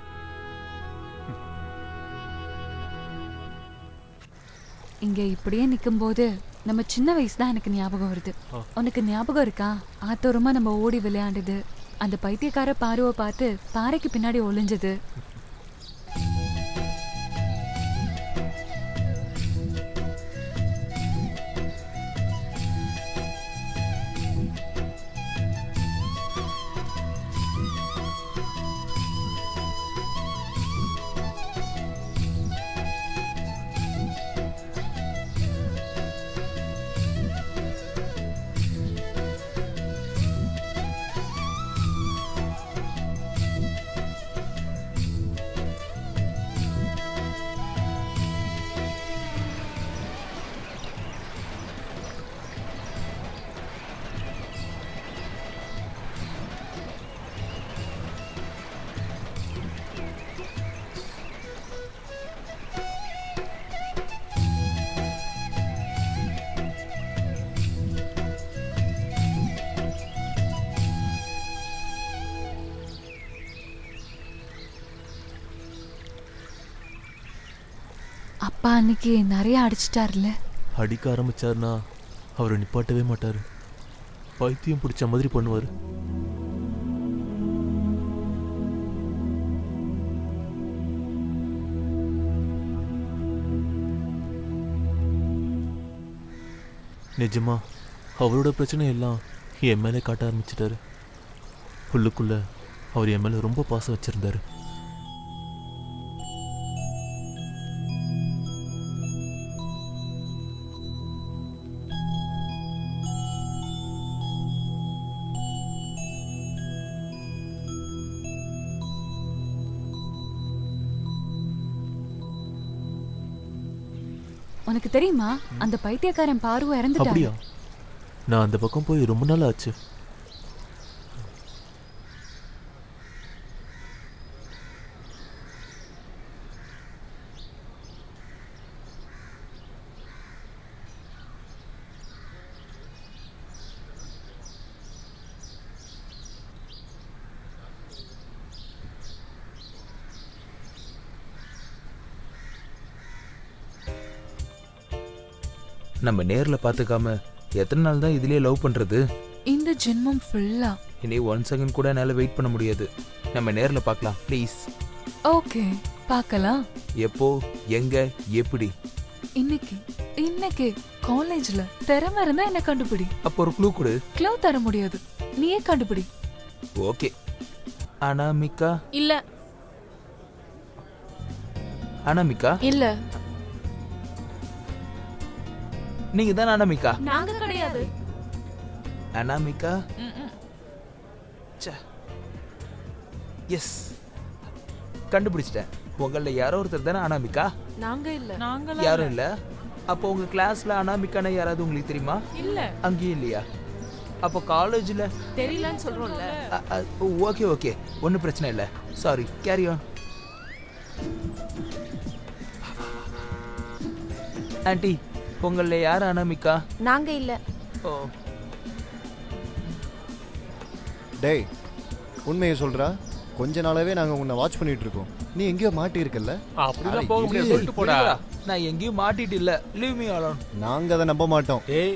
இங்க இப்படியே நிக்கும்போது நம்ம சின்ன வயசு தான் எனக்கு ஞாபகம் வருது. உனக்கு ஞாபகம் இருக்கா? ஆத்தோரமா நம்ம ஓடி விளையாண்டது, அந்த பைத்தியக்கார பாருவை பார்த்து பாறைக்கு பின்னாடி ஒளிஞ்சது. அப்பா அன்னைக்கு நிறைய அடிச்சிட்டார்ல. அடிக்க ஆரம்பிச்சாருன்னா அவரை நிப்பாட்டவே மாட்டாரு. பைத்தியம் பிடிச்ச மாதிரி பண்ணுவாரு. நிஜமா அவரோட பிரச்சனை எல்லாம் என் மேலே காட்ட ஆரம்பிச்சிட்டாரு. உள்ளுக்குள்ள அவர் என் மேலே ரொம்ப பாசம் வச்சிருந்தாரு. உனக்கு தெரியுமா அந்த பைத்தியக்காரன் பாரு இறந்துட்டான். அப்படியா? நான் அந்த பக்கம் போய் ரொம்ப நாள் ஆச்சு. நம்ம நேர்ல பாத்துக்காம எத்தனை நாள் தான் இதுலயே லவ் பண்றது? இந்த ஜென்மம் ஃபுல்லா. இனி 1 செகண்ட் கூட என்னால வெயிட் பண்ண முடியாது. நம்ம நேர்ல பார்க்கலாம் ப்ளீஸ். ஓகே, பார்க்கலாம். எப்போ, எங்க, எப்படி? இன்னைக்கு காலேஜ்ல. திறமை இருந்தா என்ன கண்டுபிடி. அப்போ ஒரு க்ளூ கொடு. க்ளூ தர முடியாது, நீயே கண்டுபிடி. ஓகே. அனாமிகா? இல்ல. அனாமிகா? இல்ல. நீங்க தான் அனாமிகா? நாங்க கிடையாது. அனாமிகா? எஸ், கண்டுபிடிச்சிட்டேன். உங்கள யாரோ ஒருத்தர் தானே அனாமிகா? நாங்க இல்ல. யாரும் இல்ல. அப்போ உங்க கிளாஸ்ல அனாமிகான யாராவது உங்களுக்கு தெரியுமா? இல்ல. அங்கேயும் இல்லையா? அப்போ காலேஜ்ல தெரியலன்னு சொல்றோம்ல. ஓகே ஓகே, ஒன்றும் பிரச்சனை இல்லை. Sorry, carry on. ஆண்டி, உங்கள யார் அனாமிகா? நாங்க இல்ல. ஓ. டேய், உண்மையை சொல்றா. கொஞ்ச நாளாவே நாங்க உன்னை வாட்ச் பண்ணிட்டு இருக்கோம். நீ எங்கேயோ மாட்டி இருக்கல்ல? அப்படிதான் போக முடியாது, சொல்லிட்டு போடா. நான் எங்கேயும் மாட்டிட்டு இல்ல. Leave me alone. நாங்க அதை நம்ப மாட்டோம். ஏய்,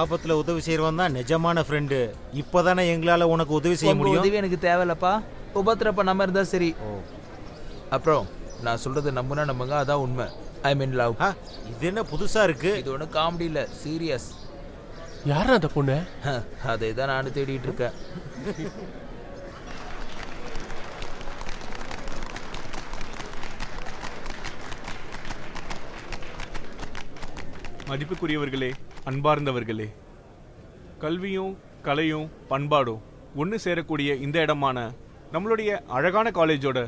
ஆபத்துல உதவி செய்யறவன் தான் நிஜமான ஃப்ரெண்டு. இப்பதானே எங்களால உனக்கு உதவி செய்ய முடியும். உதவி எனக்கு தேவையில்லப்பா. உபத்திரப்ப நம்ம இருந்தா சரி. அப்புறம் நான் சொல்றது நம்புனா நம்புங்க, அதான் உண்மை. ஐ மீன் லவ். இது என்ன புதுசா இருக்கு? இது ஒன்றும் காமெடி இல்ல, சீரியஸ். யாரா அந்த பொண்ணு? அதை தான் நான் தேடிட்டு இருக்கேன். மதிப்புக்குரியவர்களே, அன்பார்ந்தவர்களே, கல்வியும் கலையும் பண்பாடும் ஒன்று சேரக்கூடிய இந்த இடமான நம்மளுடைய அழகான காலேஜோட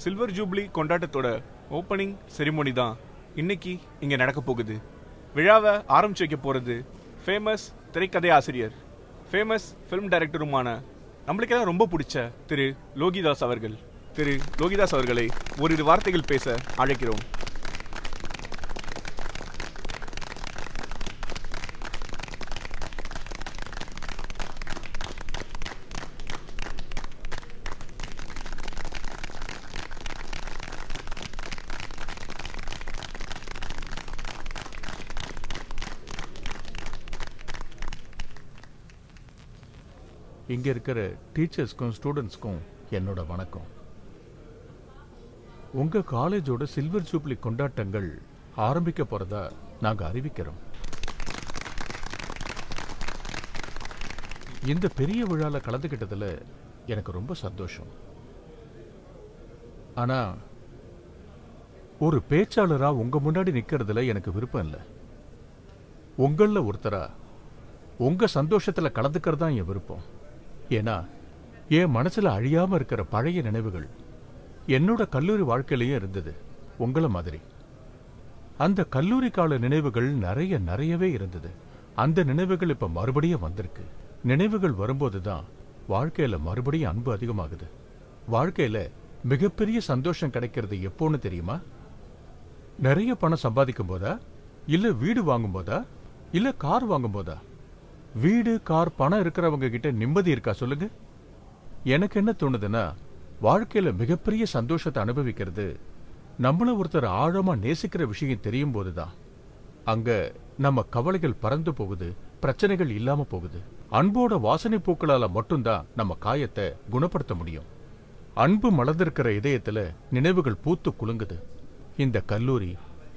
சில்வர் ஜூப்ளி கொண்டாட்டத்தோட ஓப்பனிங் செரிமோனி தான் இன்னைக்கு இங்கே நடக்க போகுது. விழாவை ஆரம்பிச்சு வைக்க போகிறது ஃபேமஸ் திரைக்கதை ஆசிரியர், ஃபேமஸ் ஃபிலிம் டைரக்டருமான நம்மளுக்கெல்லாம் ரொம்ப பிடிச்ச திரு லோகிதாஸ் அவர்கள். திரு லோகிதாஸ் அவர்களை ஓரிரு வார்த்தைகள் பேச அழைக்கிறோம். இங்கே இருக்கிற டீச்சர்ஸ்க்கும் ஸ்டூடெண்ட்ஸ்க்கும் என்னோட வணக்கம். உங்கள் காலேஜோட சில்வர் ஜூப்ளி கொண்டாட்டங்கள் ஆரம்பிக்க போகிறதா நாங்கள் அறிவிக்கிறோம். இந்த பெரிய விழாவில் கலந்துக்கிட்டதில் எனக்கு ரொம்ப சந்தோஷம். ஆனால் ஒரு பேச்சாளராக உங்கள் முன்னாடி நிற்கிறதுல எனக்கு விருப்பம் இல்லை. உங்களில் ஒருத்தராக உங்கள் சந்தோஷத்தில் கலந்துக்கிறது தான் என் விருப்பம். ஏன்னா என் மனசுல அழியாம இருக்கிற பழைய நினைவுகள் என்னோட கல்லூரி வாழ்க்கையிலேயே இருந்தது. உங்களை மாதிரி அந்த கல்லூரி கால நினைவுகள் நிறையவே இருந்தது. அந்த நினைவுகள் இப்ப மறுபடியும் வந்திருக்கு. நினைவுகள் வரும்போதுதான் வாழ்க்கையில மறுபடியும் அன்பு அதிகமாகுது. வாழ்க்கையில மிகப்பெரிய சந்தோஷம் கிடைக்கிறது எப்போன்னு தெரியுமா? நிறைய பணம் சம்பாதிக்கும் போதா, இல்ல வீடு வாங்கும் போதா, இல்ல கார் வாங்கும் போதா? வீடு கார் பணம் இருக்கிறவங்க கிட்ட நிம்மதி இருக்கா சொல்லுங்க? எனக்கு என்ன தோணுதுன்னா, வாழ்க்கையில மிகப்பெரிய சந்தோஷத்தை அனுபவிக்கிறது நம்மள ஒருத்தர் ஆழமா நேசிக்கிற விஷயம் தெரியும் போதுதான் அங்க நம்ம கவலைகள் பறந்து போகுது, பிரச்சனைகள் இல்லாம போகுது. அன்போட வாசனை பூக்களால மட்டும்தான் நம்ம காயத்தை குணப்படுத்த முடியும். அன்பு மலர்ந்திருக்கிற இதயத்துல நினைவுகள் பூத்து குலுங்குது. இந்த கல்லூரி,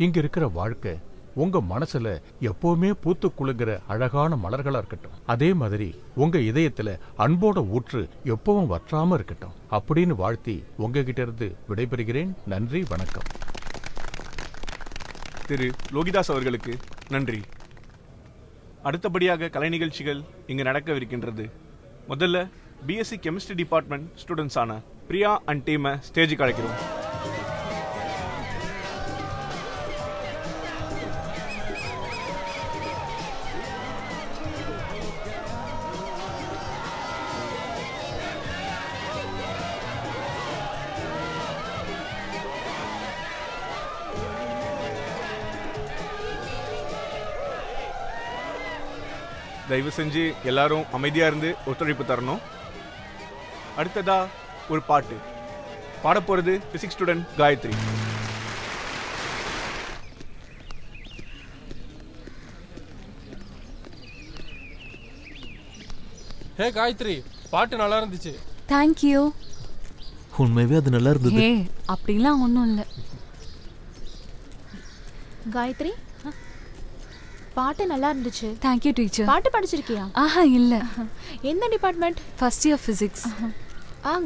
இங்க இருக்கிற வாழ்க்கை உங்க மனசுல எப்பவுமே பூத்து குலுங்குற அழகான மலர்களா இருக்கட்டும். அதே மாதிரி உங்க இதயத்துல அன்போட ஊற்று எப்பவும் வற்றாம இருக்கட்டும் அப்படின்னு வாழ்த்தி உங்ககிட்ட இருந்து விடைபெறுகிறேன். நன்றி, வணக்கம். திரு லோகிதாஸ் அவர்களுக்கு நன்றி. அடுத்தபடியாக கலை நிகழ்ச்சிகள் இங்கு நடக்கவிருக்கின்றது. முதல்ல பிஎஸ்சி கெமிஸ்ட்ரி டிபார்ட்மெண்ட் ஸ்டூடெண்ட்ஸான பிரியா அண்ட் டீமை ஸ்டேஜுக்கு அழைக்கிறோம். தயவு செஞ்சு எல்லாரும் அமைதியா இருந்து ஒத்துழைப்பு தரணும். அடுத்ததா ஒரு பாட்டு பாடப்போறது பிசிக்ஸ் ஸ்டூடெண்ட் காயத்ரி. ஹே காயத்ரி, பாட்டு நல்லா இருந்துச்சு. Thank you. உண்மையாவே அது நல்லா இருந்தது. ஹே, அப்படிலாம் ஒன்றும் இல்லை. காயத்ரி, பாட்டு நல்லா இருந்துச்சு. Thank you teacher. பாட்டு படிச்சிருக்கியா? ஆஹா இல்ல. எந்த department? First year physics.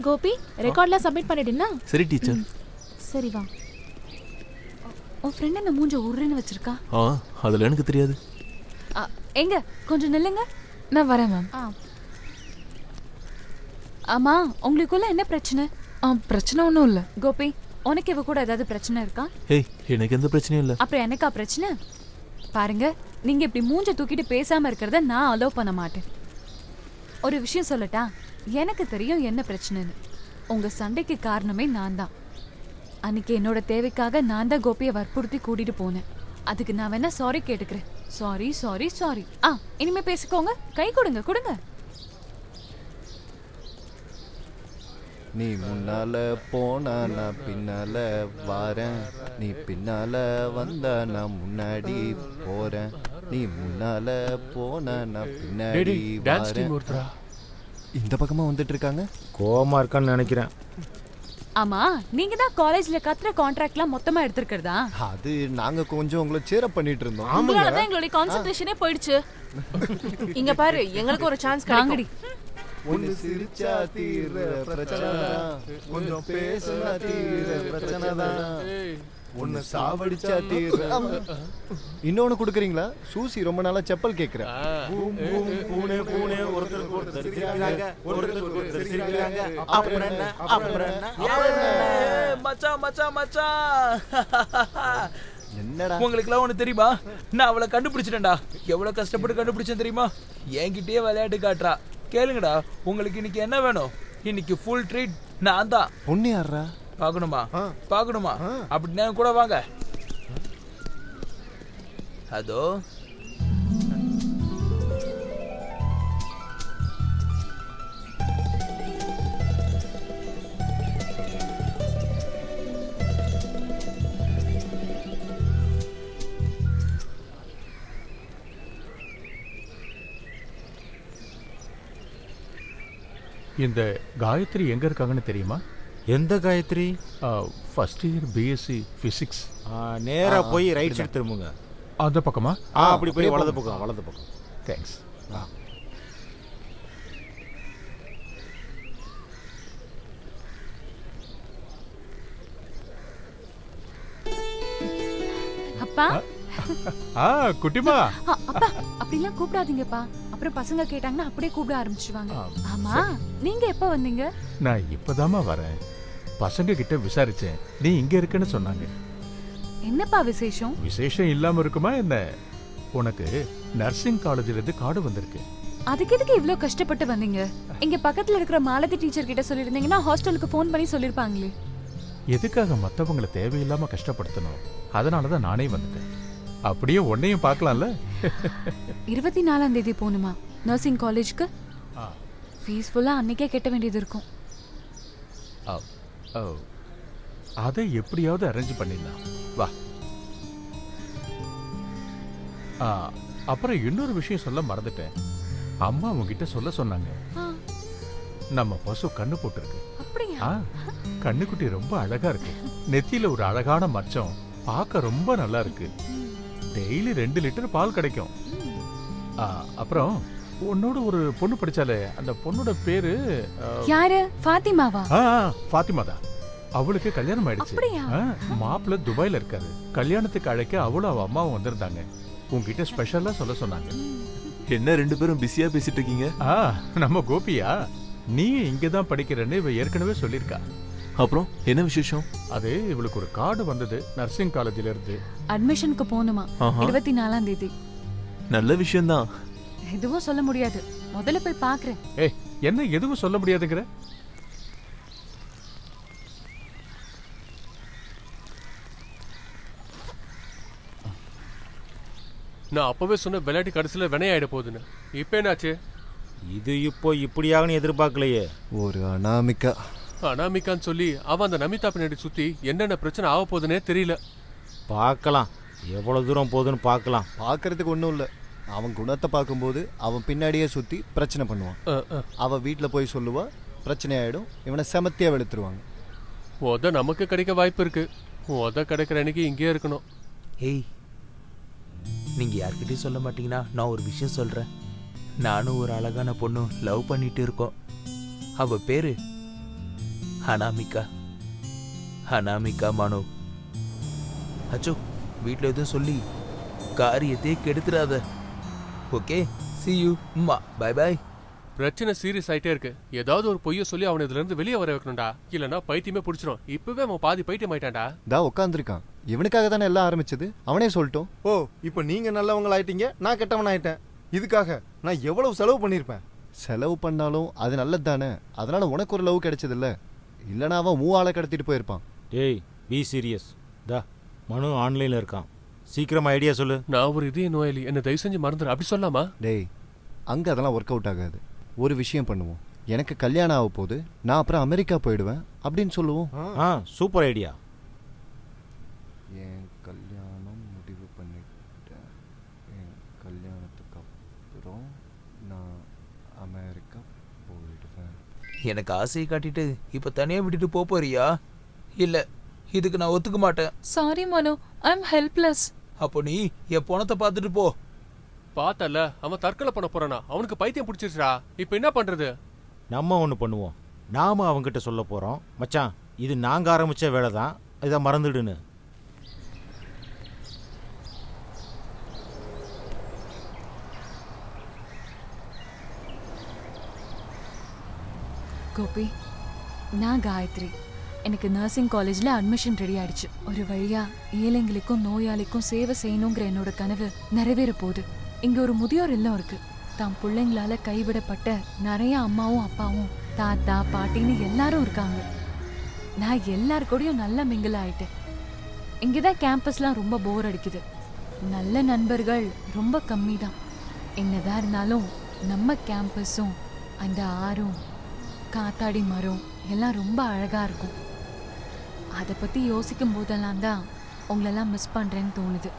Gopi, ரெக்கார்ட்லாம் சப்மிட் பண்ணிடுனா? சரி டீச்சர். சரி வா. உன் ஃப்ரெண்ட் என்ன மூஞ்ச உருன்னு வச்சிருக்கா? அதெல்லாம் எனக்கு தெரியாது. எங்க கொஞ்சம் நில்லுங்க, நான் வரேன் மேம். ஆமா, உங்களுக்குள்ள என்ன பிரச்சனை? பிரச்சனை ஒன்றும் இல்லை. கோபி, உனக்கு இவ கூட ஏதாவது பிரச்சனை இருக்கா? ஏய், எனக்கு எந்த பிரச்சனையும் இல்லை. அப்புறம் எனக்கா பிரச்சனை? பாருங்க, நீங்க இப்படி மூஞ்ச தூக்கிட்டு பேசாம இருக்கிறத நான் அலோவ் பண்ண மாட்டேன். ஒரு விஷயம் சொல்லட்டா, எனக்கு தெரியும் என்ன பிரச்சனைன்னு. உங்க சண்டைக்கு காரணமே நான் தான். அன்னைக்கு என்னோட தேவைக்காக நான் தான் கோபியை வற்புறுத்தி கூட்டிட்டு போனேன். அதுக்கு நான் வேணா சாரி கேட்டுக்கிறேன். Sorry sorry sorry. இனிமே பேசிக்கோங்க. கை கொடுங்க, கொடுங்க. நீ முன்னால போனா நான் பின்னால வாரேன், நீ பின்னால வந்தா நான் முன்னாடி போறேன், நீ முன்னால போனா நான் பின்னாடி வாரேன். இந்த பக்கமா வந்துட்டு இருக்காங்க. கோவமா இருக்கான்னு நினைக்கிறேன். ஆமா, நீங்க தான் காலேஜ்ல கத்துற கான்ட்ராக்ட்லாம் மொத்தமா எடுத்துக்கிறதா? அது நாங்க கொஞ்சம் உங்களை சேரப் பண்ணிட்டு இருந்தோம். உங்களால தான் எங்களுடைய கான்சென்ட்ரேஷனே போயிடுச்சு. இங்க பாரு, எங்களுக்கு ஒரு சான்ஸ் காங்கடி. ஒன்னு சிரிச்சா தீர பிரச்சனைதான், கொஞ்சம் பேசுனா தீர பிரச்சனைதான், ஒன்னு சாவடிச்சா தீர. இன்னொன்னு குடுக்குறீங்களா? சூசி ரொம்ப நாளா செப்பல் கேக்குறேன். பூனே பூனே ஒருத்தருக்கு ஒருத்தர் சிரிக்கிறாங்க, ஒருத்தருக்கு ஒருத்தர் சிரிக்கிறாங்க. அப்புறம் என்ன, அப்புறம் என்ன? மச்சான் மச்சான் மச்சான், என்னடா உங்களுக்குலாம் ஒண்ணு தெரியுமா? நான் அவளை கண்டுபிடிச்சிட்டேன்டா. எவ்வளவு கஷ்டப்பட்டு கண்டுபிடிச்சேன் தெரியுமா? என்கிட்டயே விளையாட்டு காட்டுறா. கேளுங்கடா, உங்களுக்கு இன்னைக்கு என்ன வேணும்? இன்னைக்கு ஃபுல் ட்ரீட் நான் தான். பொண்ணு யாரா? பார்க்கணுமா? பார்க்கணுமா? அப்படின்னா கூட வாங்க. அதோ இந்த காயத்ரி எங்க இருக்காங்கன்னு தெரியுமா? எந்த Gayathri? First year BSc physics. நேரா போய் ரைட் சைடு திரும்புங்க. அந்த பக்கமா? அப்படி போய் வலது பக்கம், வலது பக்கம். தேங்க்ஸ். அப்பா. குட்டிமா. அப்பா, அப்படிலாம் கூப்பிடாதீங்கப்பா. அப்புறம் பசங்க கேட்டாங்கன்னா அப்படியே கூப்பிட ஆரம்பிச்சுவாங்க. ஆமா, நீங்க எப்ப வந்தீங்க? நான் இப்பதாமா வரேன். பசங்க கிட்ட விசாரிச்சேன், நீ இங்க இருக்கன்னு சொன்னாங்க. என்னப்பா விசேஷம்? விசேஷம் இல்லாம இருக்குமா என்ன? உனக்கு நர்சிங் காலேஜ்ல இருந்து கார்டு வந்திருக்கு. அதுக்கு எதுக்கு இவ்ளோ கஷ்டப்பட்டு வந்தீங்க? இங்க பக்கத்துல இருக்கிற மாலதி டீச்சர் கிட்ட சொல்லிருந்தீங்கன்னா ஹாஸ்டலுக்கு ஃபோன் பண்ணி சொல்லிருப்பாங்களே. எதுக்காக மத்தவங்கள தேவையில்லாம கஷ்டப்படுத்தணும்? அதனாலதான் நானே வந்துட்டேன். அப்படியே உன்னையும் பார்க்கலாம்ல. 24ஆம் தேதி போணுமா நர்சிங் காலேஜ்க்கு? ஃபீஸ் ஃபுல்லா அன்னைக்கே கட்ட வேண்டியது இருக்கும். அதை எப்படியாவது அரேஞ்ச் பண்ணிடலாம். வா. அப்புறம் இன்னொரு விஷயம் சொல்ல மறந்துட்டேன். அம்மா உங்ககிட்ட சொல்ல சொன்னாங்க. நம்ம பசு கண்ணு போட்டுருக்கு. கண்ணுக்குட்டி ரொம்ப அழகா இருக்கு. நெத்தியில ஒரு அழகான மச்சம், பார்க்க ரொம்ப நல்லா இருக்கு. டெய்லி 2 லிட்டர் பால் கிடைக்கும். அப்புறம் உன்னோட ஒரு பொண்ணு படிச்சாலே, அந்த பொண்ணோட பேரு யாரு? ஃபாத்திமாவா? ஃபாத்திமா தான். அவளுக்கு கல்யாணம் ஆயிடுச்சு. மாப்பிள்ள துபாயில இருக்காரு. கல்யாணத்துக்கு அழைக்க அவளும் அவ அம்மாவும் வந்திருந்தாங்க. உங்ககிட்ட ஸ்பெஷலா சொல்ல சொன்னாங்க. என்ன 2 பேரும் பிஸியா பேசிட்டு இருக்கீங்க? நம்ம கோபியா, நீ இங்கதான் படிக்கிறேன்னு இவ ஏற்கனவே சொல்லிருக்கா. அப்புறம் என்ன விசேஷம்? அது இவளுக்கு ஒரு கார்டு வந்தது நர்சிங் காலேஜ்ல இருந்து. அட்மிஷனுக்கு போணுமா? 24ஆம் தேதி. நல்ல விஷயம்தான். எதுவும் சொல்ல முடியாது. முதல்ல போய் பாக்குறேன். என்ன எதுவும் சொல்ல முடியாதுங்கிற? நான் அப்பவே சொன்ன விளையாட்டு கடைசியில் வினையாயிட போகுதுன்னு. இப்போ என்னாச்சு? இது இப்போ இப்படியாகனு எதிர்பார்க்கலையே. ஒரு அனாமிகா. அனாமிகான்னு சொல்லி அவன் அந்த நமிதா பின்னாடி சுற்றி என்னென்ன பிரச்சனை ஆக போகுதுன்னே தெரியல. பார்க்கலாம், எவ்வளோ தூரம் போகுதுன்னு பார்க்கலாம். பார்க்கறதுக்கு ஒன்றும் இல்லை. அவன் குணத்தை பார்க்கும்போது அவன் பின்னாடியே சுற்றி பிரச்சனை பண்ணுவான். அவன் வீட்டில் போய் சொல்லுவா, பிரச்சனை ஆகிடும். இவனை செமத்தியாக வெளுத்துருவாங்க. நமக்கு கிடைக்க வாய்ப்பு இருக்கு. கிடைக்கிற அன்னைக்கு இங்கே இருக்கணும். ஏய், நீங்கள் யார்கிட்டையும் சொல்ல மாட்டீங்கன்னா நான் ஒரு விஷயம் சொல்கிறேன். நானும் ஒரு அழகான பொண்ணும் லவ் பண்ணிட்டு இருக்கோம். அவ பேரு அனாமிகா. அனாமிகா மனோ. அச்சோ, வீட்டில் எதுவும் சொல்லி காரியத்தையே கெடுத்துடாத. Okay, see you. Bye bye. பிரச்சனை சீரியஸ் ஆயிட்டே இருக்கு. ஏதாவது ஒரு பொய்ய சொல்லி அவனை இதுல இருந்து வெளியே வர வைக்கணும்டா. இல்லனா பைத்தியமே பிடிச்சிரும். இப்பவே அவன் பாதி பைத்தியம் ஆயிட்டான்டா. உட்காந்துருக்கான். இவனுக்காக தானே எல்லாம் ஆரம்பிச்சது. அவனே சொல்லிட்டோம். இப்போ நீங்க நல்லவங்க ஆயிட்டீங்க, நான் கெட்டவன் ஆயிட்டேன். இதுக்காக நான் எவ்வளவு செலவு பண்ணிருப்பேன். செலவு பண்ணாலும் அது நல்லது தானே. அதனால உனக்கு ஒரு லவ் கிடைச்சது இல்ல. இல்லனா அவன் மூவாளை கடத்திட்டு போயிருப்பான். டேய், பி சீரியஸ். மனு ஆன்லைன்ல இருக்கான். சீக்கிரம் ஐடியா சொல்லு. நான் ஒரு இதய நோயாளி, என்ன தயவு செஞ்சு மறந்துடு. அப்படி சொல்லாமா? டேய், அங்க அதெல்லாம் ஒர்க் அவுட் ஆகாது. ஒரு விஷயம் பண்ணுவோம். எனக்கு கல்யாணம் ஆக போகுது, நான் அப்புறம் அமெரிக்கா போயிடுவேன் அப்படின்னு சொல்லுவோம். Super idea. என் கல்யாணம் முடிவு பண்ணிட்டேன். என் கல்யாணத்துக்கு அப்புறம் நான் அமெரிக்கா போயிடுவேன். எனக்கு ஆசையை காட்டிட்டு இப்போ தனியாக விட்டுட்டு போறியா? இல்லை, இதுக்கு நான் ஒத்துக்க மாட்டேன். சாரி மனு, ஐ அம் ஹெல்ப்லெஸ். அப்போ நீ என் பணத்தை பார்த்துட்டு போ. பார்த்தல, அவன் தற்கொலை பண்ண போறானா? அவனுக்கு பைத்தியம் பிடிச்சிருச்சா? இப்போ என்ன பண்றது? நம்ம ஒன்று பண்ணுவோம். நாம அவங்ககிட்ட சொல்ல போறோம், மச்சான் இது நாங்க ஆரம்பிச்ச வேலை தான், இதை மறந்துடுன்னு. கோபி, நான் காயத்ரி. எனக்கு நர்சிங் காலேஜில் அட்மிஷன் ரெடி ஆயிடுச்சு. ஒரு வழியா ஏழைங்களுக்கும் நோயாளிக்கும் சேவை செய்யணுங்கிற என்னோட கனவு நிறைவேற போகுது. இங்க ஒரு முதியோர் இல்லம் இருக்கு. தான் பிள்ளைங்களால கைவிடப்பட்ட நிறைய அம்மாவும் அப்பாவும் தாத்தா பாட்டின்னு எல்லாரும் இருக்காங்க. நான் எல்லாரு கூடயும் நல்ல மிங்கிள் ஆயிட்டேன். இங்கதான் கேம்பஸ்லாம் ரொம்ப போர் அடிக்குது. நல்ல நண்பர்கள் ரொம்ப கம்மி தான். என்னதான் இருந்தாலும் நம்ம கேம்பஸும் அந்த ஆறும் காத்தாடி மரம் எல்லாம் ரொம்ப அழகா இருக்கும். அதை பத்தி யோசிக்கும் போதெல்லாம் தான் உங்களெல்லாம் மிஸ் பண்றேன்னு தோணுது.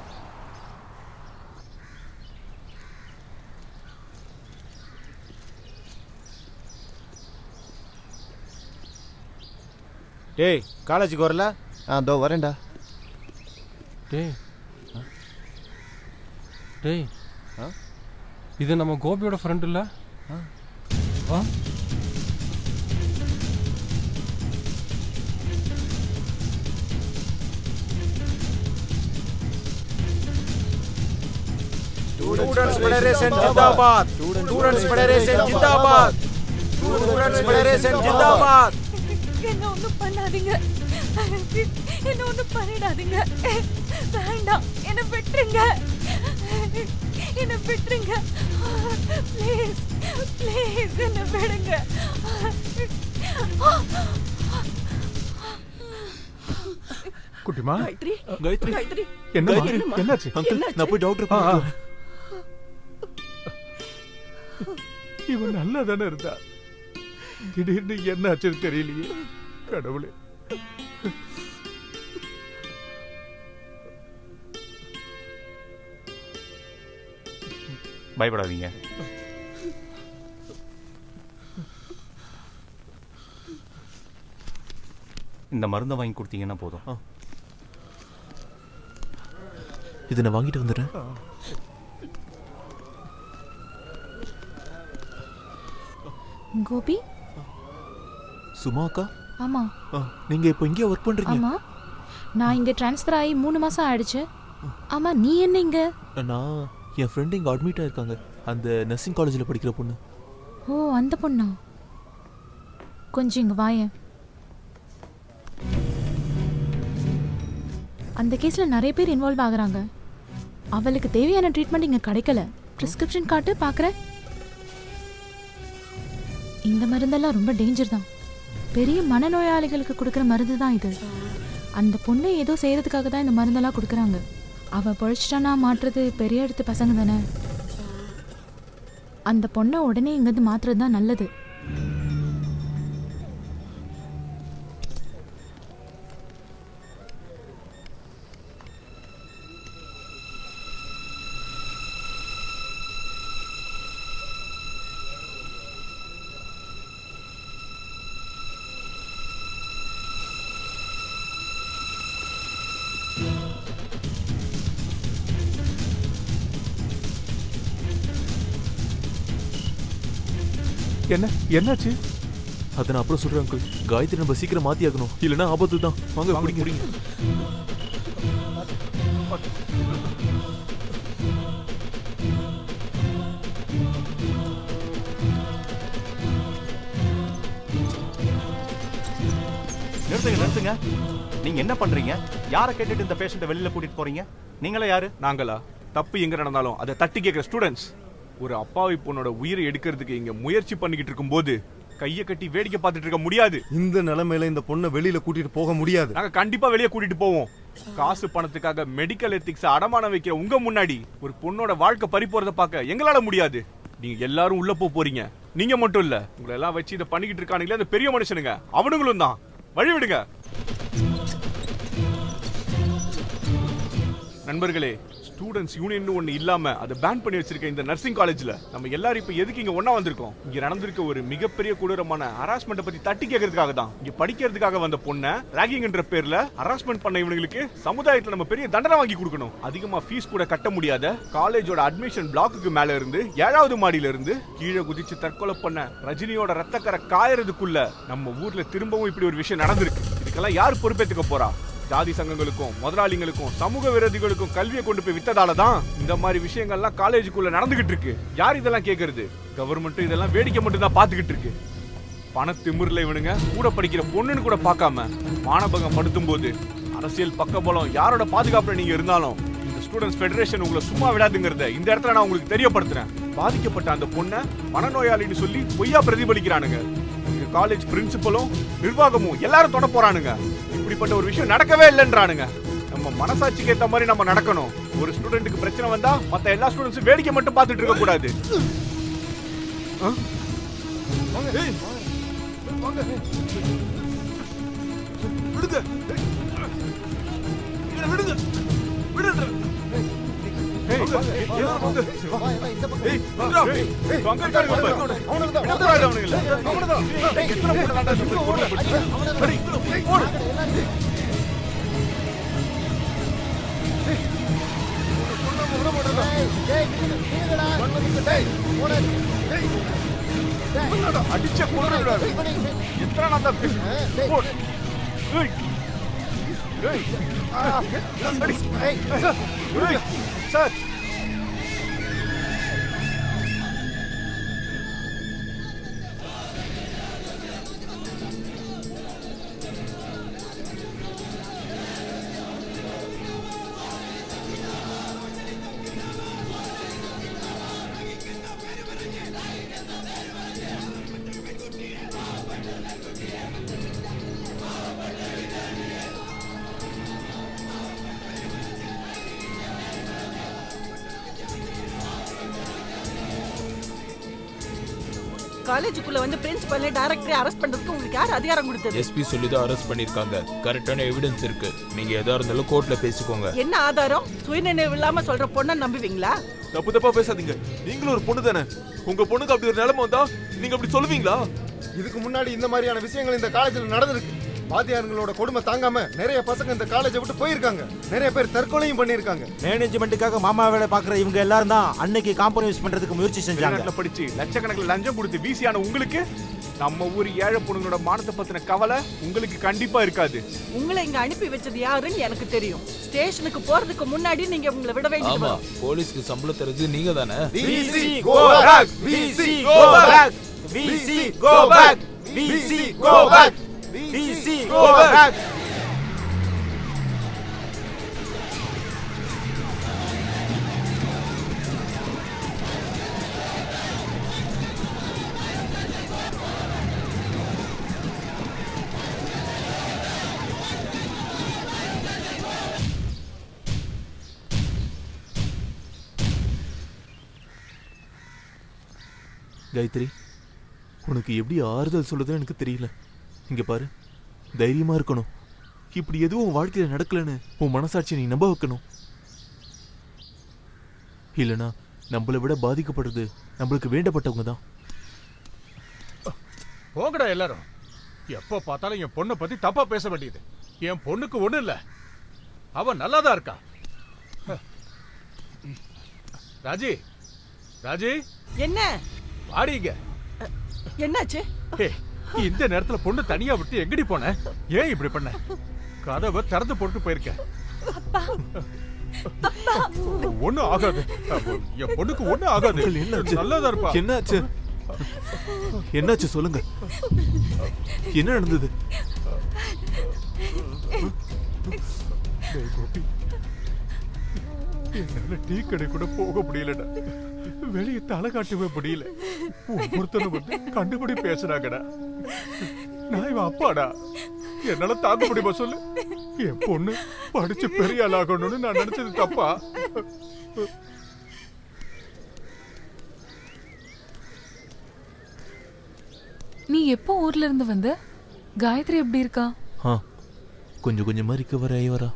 டேய், காலேஜுக்கு வரல? அதோ வரேன்டா. டேய், இது நம்ம கோபியோட ஃப்ரெண்ட் இல்ல? Students Federation Jindabad. Students Federation Jindabad. Students Federation Jindabad. என்ன ஒண்ணும் பண்ணாதீங்க. என்ன ஒண்ணும் பண்ணிடாதீங்க. வேண்டாம், என்ன விட்டுருங்க. என்ன விட்டுருங்க. ப்ளீஸ் ப்ளீஸ் என்ன விடுங்க. குட்டிமா, காயத்ரி என்னாச்சு? நான் போய் டாக்டர். இவன் நல்லா தானே இருந்தா, திடீர்னு என்ன ஆச்சுன்னு தெரியலையே. கடவுளே, பயப்படாதீங்க. இந்த மருந்தை வாங்கி கொடுத்தீங்கன்னா போதும். இதை நான் வாங்கிட்டு வந்துடுறேன். கோபி. சும்மா அக்கா. ஆமா. நீங்க இப்போ இங்கே ஒர்க் பண்றீங்க? ஆமா, நான் இங்க ட்ரான்ஸ்ஃபர் ஆகி 3 மாசம் ஆயிடுச்சு. ஆமா, நீ என்ன இங்க? நான் என் ஃப்ரெண்டு இங்கே அட்மிட் ஆயிருக்காங்க, அந்த நர்சிங் காலேஜில் படிக்கிற பொண்ணு. ஓ, அந்த பொண்ணா? கொஞ்சம் இங்க வாயேன். அந்த கேஸில் நிறைய பேர் இன்வால்வ் ஆகுறாங்க. அவளுக்கு தேவையான ட்ரீட்மெண்ட் இங்கே கிடைக்கல. ப்ரிஸ்கிரிப்ஷன் காட்டு பார்க்குறேன். இந்த மருந்தெல்லாம் ரொம்ப டேஞ்சர் தான். பெரிய மனநோயாளிகளுக்கு கொடுக்குற மருந்து தான் இது. அந்த பொண்ணை ஏதோ செய்கிறதுக்காக தான் இந்த மருந்தெல்லாம் கொடுக்குறாங்க. அவள் பொழைச்சிட்டானா மாற்றுறது பெரிய இடத்து பசங்க தானே. அந்த பொண்ணை உடனே இங்கேருந்து மாற்றுறது தான் நல்லது. என்னாச்சு? அதை நான் அப்புறம் சொல்றேன் அங்கிள். காயத்ரி நம்ம சீக்கிரம் மாத்தி ஆகணும், இல்லைன்னா ஆபத்து தான். வாங்க குடிங்க. நிறுத்துங்க. நீங்க என்ன பண்றீங்க? யாரை கேட்டுட்டு இந்த பேஷண்ட்டை வெளியில கூட்டிட்டு போறீங்க? நீங்களே யாரு? நாங்களா? தப்பு எங்க நடந்தாலும் அதை தட்டி கேட்கிற ஸ்டூடெண்ட்ஸ். ஒரு அப்பாவி பொண்ணோட உயிரை எடுக்கிறதுக்கு இங்க முயற்சி பண்ணிக்கிட்டு இருக்கும்போது கையை கட்டி வேடிக்கை பார்த்துட்டு இருக்க முடியாது. இந்த நிலைமையில இந்த பொண்ணை வெளியில கூட்டிட்டு போக முடியாது. நாங்க கண்டிப்பா வெளியே கூட்டிட்டு போவோம். காசு பணத்துக்காக மெடிக்கல் எத்திக்ஸ் அடமானம் வைக்கிற உங்க முன்னாடி ஒரு பொண்ணோட வாழ்க்கை பறி போறத பார்க்க எங்களால முடியாது. நீங்க எல்லாரும் உள்ள போறீங்க. நீங்க மட்டும் இல்ல, உங்களை எல்லாம் வச்சு இதை பண்ணிக்கிட்டு இருக்கானுங்களே அந்த பெரிய மனுஷனுங்க, அவனுங்களும் தான். வழி விடுங்க நண்பர்களே. ஸ்டூடெண்ட்ஸ் யூனியன் ஒன்று இல்லாம அதை பேன் பண்ணி வச்சிருக்க இந்த நர்சிங் காலேஜ்ல நம்ம எல்லாரும் இப்ப எதுக்கு இங்க ஒண்ணா வந்திருக்கோம்? இங்க நடந்திருக்க ஒரு மிகப்பெரிய கொடூரமான ஹராஸ்மெண்ட் பத்தி தட்டி கேட்கறதுக்காக தான். இங்க படிக்கிறதுக்காக வந்த பொண்ணை ராகிங்ன்ற பேர்ல ஹராஸ்மெண்ட் பண்ண இவங்களுக்கு சமுதாயத்துல நம்ம பெரிய தண்டனை வாங்கி கொடுக்கணும். அதிகமா ஃபீஸ் கூட கட்ட முடியாத காலேஜோட அட்மிஷன் பிளாக்குக்கு மேல இருந்து 7வது மாடியில இருந்து கீழே குதிச்சு தற்கொலை பண்ண ரஜினியோட ரத்தக்கரை காயறதுக்குள்ள நம்ம ஊர்ல திரும்பவும் இப்படி ஒரு விஷயம் நடந்திருக்கு. இதுக்கெல்லாம் யார் பொறுப்பேற்றுக்க போறா? ஜாதி சங்கங்களுக்கும் முதலாளிகளுக்கும் சமூக விரோதிகளுக்கும் கல்வியை கொண்டு போய் வித்ததால தான் இந்த மாதிரி விஷயங்கள்லாம் காலேஜுக்குள்ள நடந்துகிட்டு இருக்கு. யார் இதெல்லாம் கேட்கறது? கவர்மெண்ட் இதெல்லாம் வேடிக்கை மட்டும் தான் பாத்துக்கிட்டு இருக்கு. பணத்திமிர்ல இவனுங்க கூட படிக்கிற பொண்ணுன்னு கூட பார்க்காம மானபங்கம் படுத்தும் போது அரசியல் பக்கபலம் யாரோட பாதுகாப்புல நீங்க இருந்தாலும் இந்த ஸ்டூடெண்ட்ஸ் ஃபெடரேஷன் உங்களை சும்மா விடாதுங்கிறத இந்த இடத்துல நான் உங்களுக்கு தெரியப்படுத்துறேன். பாதிக்கப்பட்ட அந்த பொண்ணை மனநோயாளின்னு சொல்லி பொய்யா பிரதிபலிக்கிறானுங்க. காலேஜ் பிரின்சிபலும் நிர்வாகமும் எல்லாரும் தொட போறானுங்க. இப்படிப்பட்ட ஒரு விஷயம் நடக்கவே இல்லைன்றானுங்க. நம்ம மனசாட்சிக்கு ஏத்த மாதிரி நம்ம நடக்கணும். ஒரு ஸ்டூடெண்ட்டுக்கு பிரச்சனை வந்தா மத்த எல்லா ஸ்டூடெண்ட்ஸும் வேடிக்கை மட்டும் பார்த்துட்டு இருக்க கூடாது. அடிச்ச போடுறாரு. எத்தனை நாள் சார் காலேஜுக்குள்ள வந்து பிரின்சிபல் டைரக்டரை அரெஸ்ட் பண்றதுக்கு உங்களுக்கு யார் அதிகாரம் கொடுத்தது? எஸ்பி சொல்லி தான் அரெஸ்ட் பண்ணிருக்காங்க. கரெக்டான எவிடன்ஸ் இருக்கு. நீங்க எதா இருந்தாலும் கோர்ட்ல பேசிக்கோங்க. என்ன ஆதாரம்? சுயநினைவு இல்லாம சொல்ற பொண்ணை நம்புவீங்களா? தப்பு தப்பா பேசாதீங்க. நீங்களும் ஒரு பொண்ணு தானே. உங்க பொண்ணுக்கு அப்படி ஒரு நிலைமை வந்தா நீங்க அப்படி சொல்லுவீங்களா? இதுக்கு முன்னாடி இந்த மாதிரியான விஷயங்கள் இந்த காலேஜில் நடந்திருக்கு. வாத்தியாருங்களோட கொடுமை தாங்காம நிறைய பசங்க இந்த காலேஜை விட்டு போயிருக்காங்க. நிறைய பேர் தற்கொலையும் பண்ணியிருக்காங்க. மேனேஜ்மெண்ட்டுக்காக மாமா வேலை பார்க்குற இவங்க எல்லாரும் தான் அன்னைக்கு காம்ப்ரமைஸ் பண்றதுக்கு முயற்சி செஞ்சாங்க. வெளிநாட்டுல படிச்சு லட்சக்கணக்கில் லஞ்சம் கொடுத்து வீசியான உங்களுக்கு நம்ம ஊர் ஏழை பொண்ணுங்களோட மானத்தை பத்தின கவலை உங்களுக்கு கண்டிப்பா இருக்காது. உங்களை இங்க அனுப்பி வச்சது யாருன்னு எனக்கு தெரியும். ஸ்டேஷனுக்கு போறதுக்கு முன்னாடி நீங்க உங்களை விட வேண்டியது. போலீஸ்க்கு சம்பளம் தருது நீங்க தானே. VC go back, VC go back, VC go back, VC go back, VC go back. Gayatri, உனக்கு எப்படி ஆறுதல் சொல்லுதுன்னு எனக்கு தெரியல. இங்க பாரு, தைரியமா இருக்கணும். இப்படி எதுவும் உன் வாழ்க்கையில நடக்கலன்னு உன் மனசாட்சியை நீ நம்ப வைக்கணும். இல்லைனா நம்மளை விட பாதிக்கப்படுறது நம்மளுக்கு வேண்டப்பட்டவங்க தான். போங்கடா எல்லாரும். எப்ப பார்த்தாலும் என் பொண்ணை பத்தி தப்பா பேச வேண்டியது. என் பொண்ணுக்கு ஒண்ணு இல்ல, அவ நல்லாதான் இருக்கா. ராஜி, ராஜி, என்ன வாடிங்க. என்னாச்சு? இந்த நேரத்துல பொண்ணு தனியா விட்டு எங்கடி போன? ஏன் இப்படி பண்ண? கதவை திறந்து போட்டு போயிருக்க. ஒண்ணு ஆகாது, என் பொண்ணுக்கு ஒண்ணு ஆகாது. நல்லதா இருப்பா. என்னாச்சு? என்னாச்சு சொல்லுங்க. என்ன நடந்தது? கோபி, என்னால டீ கடை கூட போக முடியலடா. வெளியே தலை காட்டவே முடியல. ஒவ்வொருத்தரும் வந்து கண்டுபிடி பேசுறாங்கடா. நான் இவன் அப்பாடா, என்னால தாங்க முடியுமா சொல்லு? என் பொண்ணு படிச்சு பெரிய ஆளாகணும்னு நான் நினைச்சது தப்பா? நீ எப்போ ஊர்ல இருந்து வந்த? காயத்ரி எப்படி இருக்கா? கொஞ்சம் கொஞ்சமா ரிகவர் ஆகி வரா.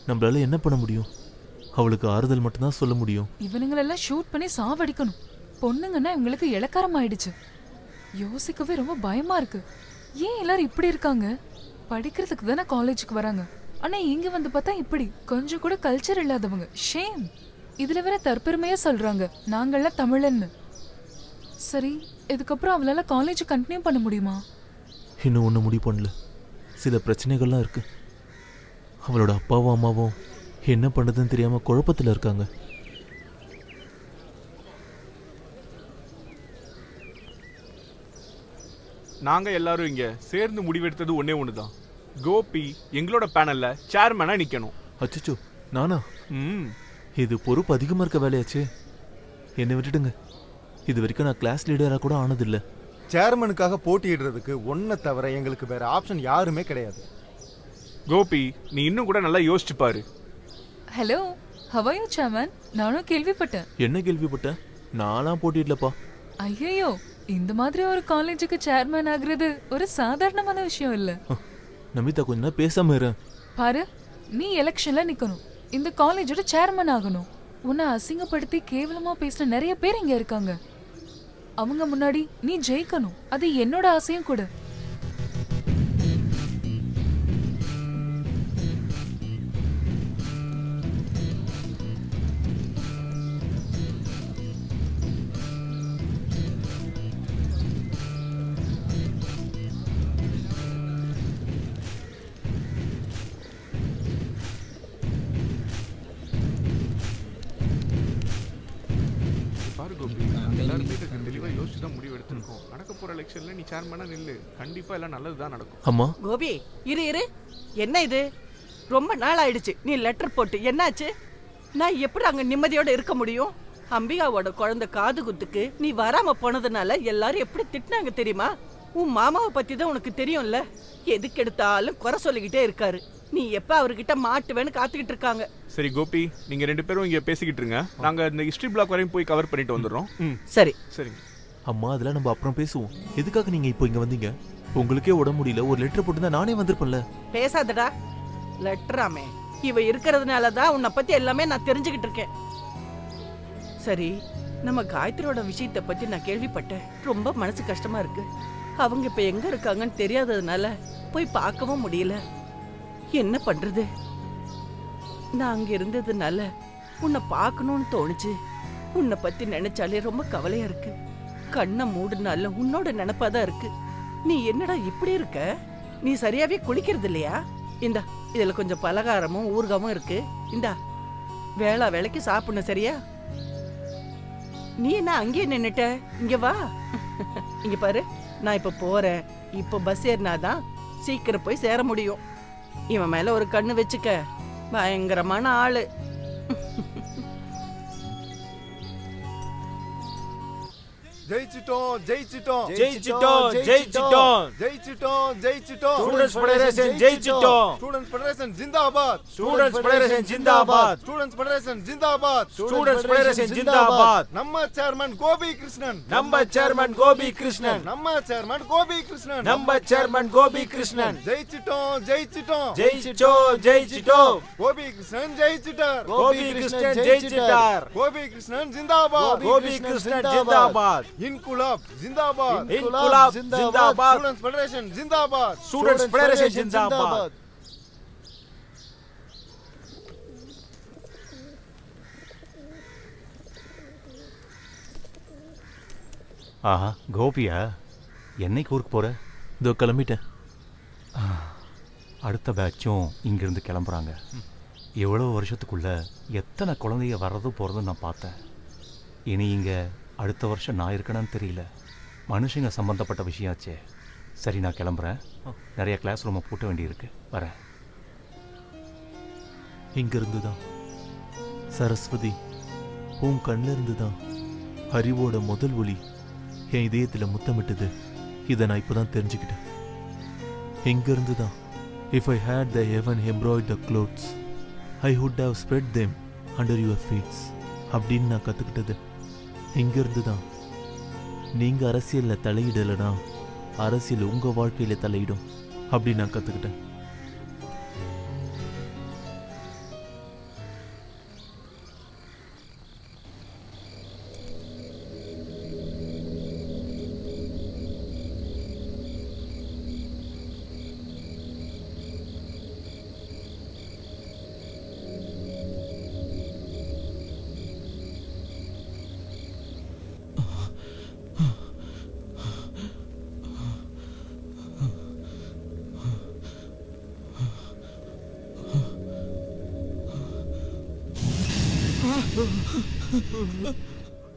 நம்மளால என்ன பண்ண முடியும்? அவளுக்கு ஆறுதல் மட்டும்தான் சொல்ல முடியும். இவனுங்களெல்லாம் ஷூட் பண்ணி சாவடிக்கணும். பொண்ணுங்கன்னா இவங்களுக்கு இளக்காரம் ஆயிடுச்சு. யோசிக்கவே ரொம்ப பயமா இருக்கு. ஏன் எல்லாரும் இப்படி இருக்காங்க? படிக்கிறதுக்கு தானே காலேஜுக்கு வராங்க. ஆனா இங்க வந்து பார்த்தா இப்படி கொஞ்சம் கூட கல்ச்சர் இல்லாதவங்க. ஷேம். இதுல வேற தற்பெருமையா சொல்றாங்க நாங்கெல்லாம் தமிழன்னு. சரி, இதுக்கப்புறம் அவளால காலேஜ் கண்டினியூ பண்ண முடியுமா? இன்னும் ஒன்றும் முடிவு பண்ணல. சில பிரச்சனைகள்லாம் இருக்கு. அவளோட அப்பாவும் அம்மாவும் என்ன பண்ணுறதுன்னு தெரியாமல் குழப்பத்தில் இருக்காங்க. நாங்க எல்லாரும் இங்க சேர்ந்து முடிவெடுத்தது ஒன்னே ஒண்ணுதான். கோபி எங்களோட பேனல்ல சேர்மனா நிக்கணும். அச்சோ, நானா? இது பொறுப்பு அதிகமாக இருக்க வேலையாச்சு. என்னை விட்டுடுங்க. இது வரைக்கும் நான் கிளாஸ் லீடராக கூட ஆனதில்லை. சேர்மனுக்காக போட்டியிடுறதுக்கு ஒன்றை தவிர எங்களுக்கு வேற ஆப்ஷன் யாருமே கிடையாது. கோபி, நீ இன்னும் கூட நல்லா யோசிச்சு பாரு. Hello, how are you chairman? நானும் கேள்விப்பட்டேன். என்ன கேள்விப்பட்ட? நான்லாம் போட்டியிடலப்பா. ஐயோ, இந்த மாதிரி ஒரு காலேஜுக்கு சேர்மன் ஆகுறது ஒரு சாதாரணமான விஷயம் இல்ல. நமிதா, கொஞ்ச நேரம் பேசாம இரு. பாரு, நீ எலெக்ஷன்ல நிக்கணும். இந்த காலேஜோட சேர்மன் ஆகணும். உன்னை அசிங்கப்படுத்தி கேவலமா பேசின நிறைய பேர் இங்க இருக்காங்க. அவங்க முன்னாடி நீ ஜெயிக்கணும். அது என்னோட ஆசையும் கூட. தெளிவா யோசிச்சு தான் முடிவு எடுத்திருக்கோம். நடக்க போற எலெக்ஷன்ல நீ சேர்மனா நில்லு. கண்டிப்பா எல்லாம் நல்லதுதான் நடக்கும். அம்மா, கோபி, இரு. என்ன இது? ரொம்ப நாள் ஆயிடுச்சு நீ லெட்டர் போட்டு. என்னாச்சு? நான் எப்படி அங்க நிம்மதியோட இருக்க முடியும்? அம்பிகாவோட குழந்தை காது குத்துக்கு நீ வராம போனதுனால எல்லாரும் எப்படி திட்டினாங்க தெரியுமா? உன் மாமாவை பத்தி தான் உனக்கு தெரியும்ல. எதுக்கு எடுத்தாலும் குறை சொல்லிக்கிட்டே இருக்காரு. நீ எப்ப அவர்கிட்ட மாட்டுவேன்னு காத்துக்கிட்டு இருக்காங்க. சரி கோபி, நீங்க ரெண்டு பேரும் இங்க பேசிக்கிட்டு இருங்க. நாங்க இந்த ஹிஸ்டரி பிளாக் வரையும் போய் கவர் பண்ணிட்டு வந்துடுறோம். சரி சரிங்க. அம்மா, அதெல்லாம் நம்ம அப்புறம் பேசுவோம். எதுக்காக நீங்க இப்போ இங்க வந்தீங்க? உங்களுக்கே உடம்பு முடியல. ஒரு லெட்டர் போட்டு நானே வந்திருப்பேன்ல. பேசாதடா. லெட்டராமே, இவ இருக்கிறதுனால தான் உன்னை பத்தி எல்லாமே நான் தெரிஞ்சுக்கிட்டு இருக்கேன். சரி, நம்ம காயத்ரியோட விஷயத்தை பத்தி நான் கேள்விப்பட்டேன். ரொம்ப மனசு கஷ்டமா இருக்கு. அவங்க இப்ப எங்க இருக்காங்கன்னு தெரியாததுனால போய் பார்க்கவும் முடியல. என்ன பண்றது? நான் அங்க இருந்ததுனால உன்னை பார்க்கணும்னு தோணுச்சு. உன்னை பத்தி நினைச்சாலே ரொம்ப கவலையா இருக்கு. கண்ணை மூடுனாலும் உன்னோட நினைப்பாதான் இருக்கு. நீ என்னடா இப்படி இருக்க? நீ சரியாவே குளிக்கிறது இல்லையா? இந்தா, இதுல கொஞ்சம் பலகாரமும் ஊறுகாவும் இருக்கு. இந்தா, வேளைக்கு சாப்பிடணும், சரியா? நீ என்ன அங்கேயே நின்னுட்ட? இங்க வா. இங்க பாரு, நான் இப்ப போறேன். இப்ப பஸ் ஏறினாதான் சீக்கிரம் போய் சேர முடியும். இவன் மேல ஒரு கண்ணு வச்சுக்க, பயங்கரமான ஆளு. ஜெயிச்சிட்டோம் ஜெயிச்சிட்டோம் ஜெயிச்சிட்டோம் ஜெயிச்சிட்டோம் ஜெயிச்சிட்டோம் ஜெயிச்சிட்டோம் ஸ்டூடண்ட்ஸ் ஃபெடரேஷன் ஜெயிச்சிட்டோம் ஸ்டூடண்ட்ஸ் ஃபெடரேஷன் ஜிந்தாபாத் ஸ்டூடண்ட்ஸ் ஃபெடரேஷன் ஜிந்தாபாத் ஸ்டூடண்ட்ஸ் ஃபெடரேஷன் ஜிந்தாபாத் ஸ்டூடண்ட்ஸ் ஃபெடரேஷன் ஜிந்தாபாத் நம்ம சேர்மன் கோபி கிருஷ்ணன் நம்ம சேர்மன் கோபி கிருஷ்ணன் நம்ம சேர்மன் கோபி கிருஷ்ணன் நம்ம சேர்மன் கோபி கிருஷ்ணன் ஜெயிச்சிட்டோம் ஜெயிச்சிட்டோம் ஜெயிச்சிட்டோம் ஜெயிச்சிட்டோம் கோபி கிருஷ்ணன் ஜெயிச்சிட்டார் கோபி கிருஷ்ணன் ஜெயிச்சிட்டார் கோபி கிருஷ்ணன் ஜிந்தாபாத் கோபி கிருஷ்ணன் ஜிந்தாபாத் இன்குலாப் ஜிந்தாபாத் இன்குலாப் ஜிந்தாபாத் ஸ்டூடண்ட்ஸ் ஃபெடரேஷன் ஜிந்தாபாத் ஸ்டூடண்ட்ஸ் ஃபெடரேஷன் ஜிந்தாபாத் ஆஹா, கோபியா? என்னைக்கு ஊருக்கு போற? இதோ கிளம்பிட்டேன். அடுத்த பேட்சும் இங்கிருந்து கிளம்புறாங்க. எவ்வளோ வருஷத்துக்குள்ள எத்தனை குழந்தைய வர்றதும் போகிறதும் நான் பார்த்தேன். இனி இங்கே அடுத்த வருஷம் நான் இருக்கணும்னு தெரியல. மனுஷங்க சம்பந்தப்பட்ட விஷயாச்சே. சரி, நான் கிளம்புறேன். நிறைய கிளாஸ் ரூமை பூட்ட வேண்டியிருக்கு. வரேன். இங்கிருந்து தான் சரஸ்வதி உன் கண்ணில் இருந்து தான் ஹரிவோட முதல் ஒளி என் இதயத்தில் முத்தமிட்டது. இதை நான் இப்போ தான் தெரிஞ்சுக்கிட்டேன். இங்கிருந்து தான் if I had the heaven embroider cloths I would have spread them under your feets அப்படின்னு நான் கற்றுக்கிட்டது. இங்கிருந்து தான் நீங்கள் அரசியலில் தலையிடலைன்னா அரசியல் உங்கள் வாழ்க்கையில் தலையிடும் அப்படின்னு நான் கற்றுக்கிட்டேன்.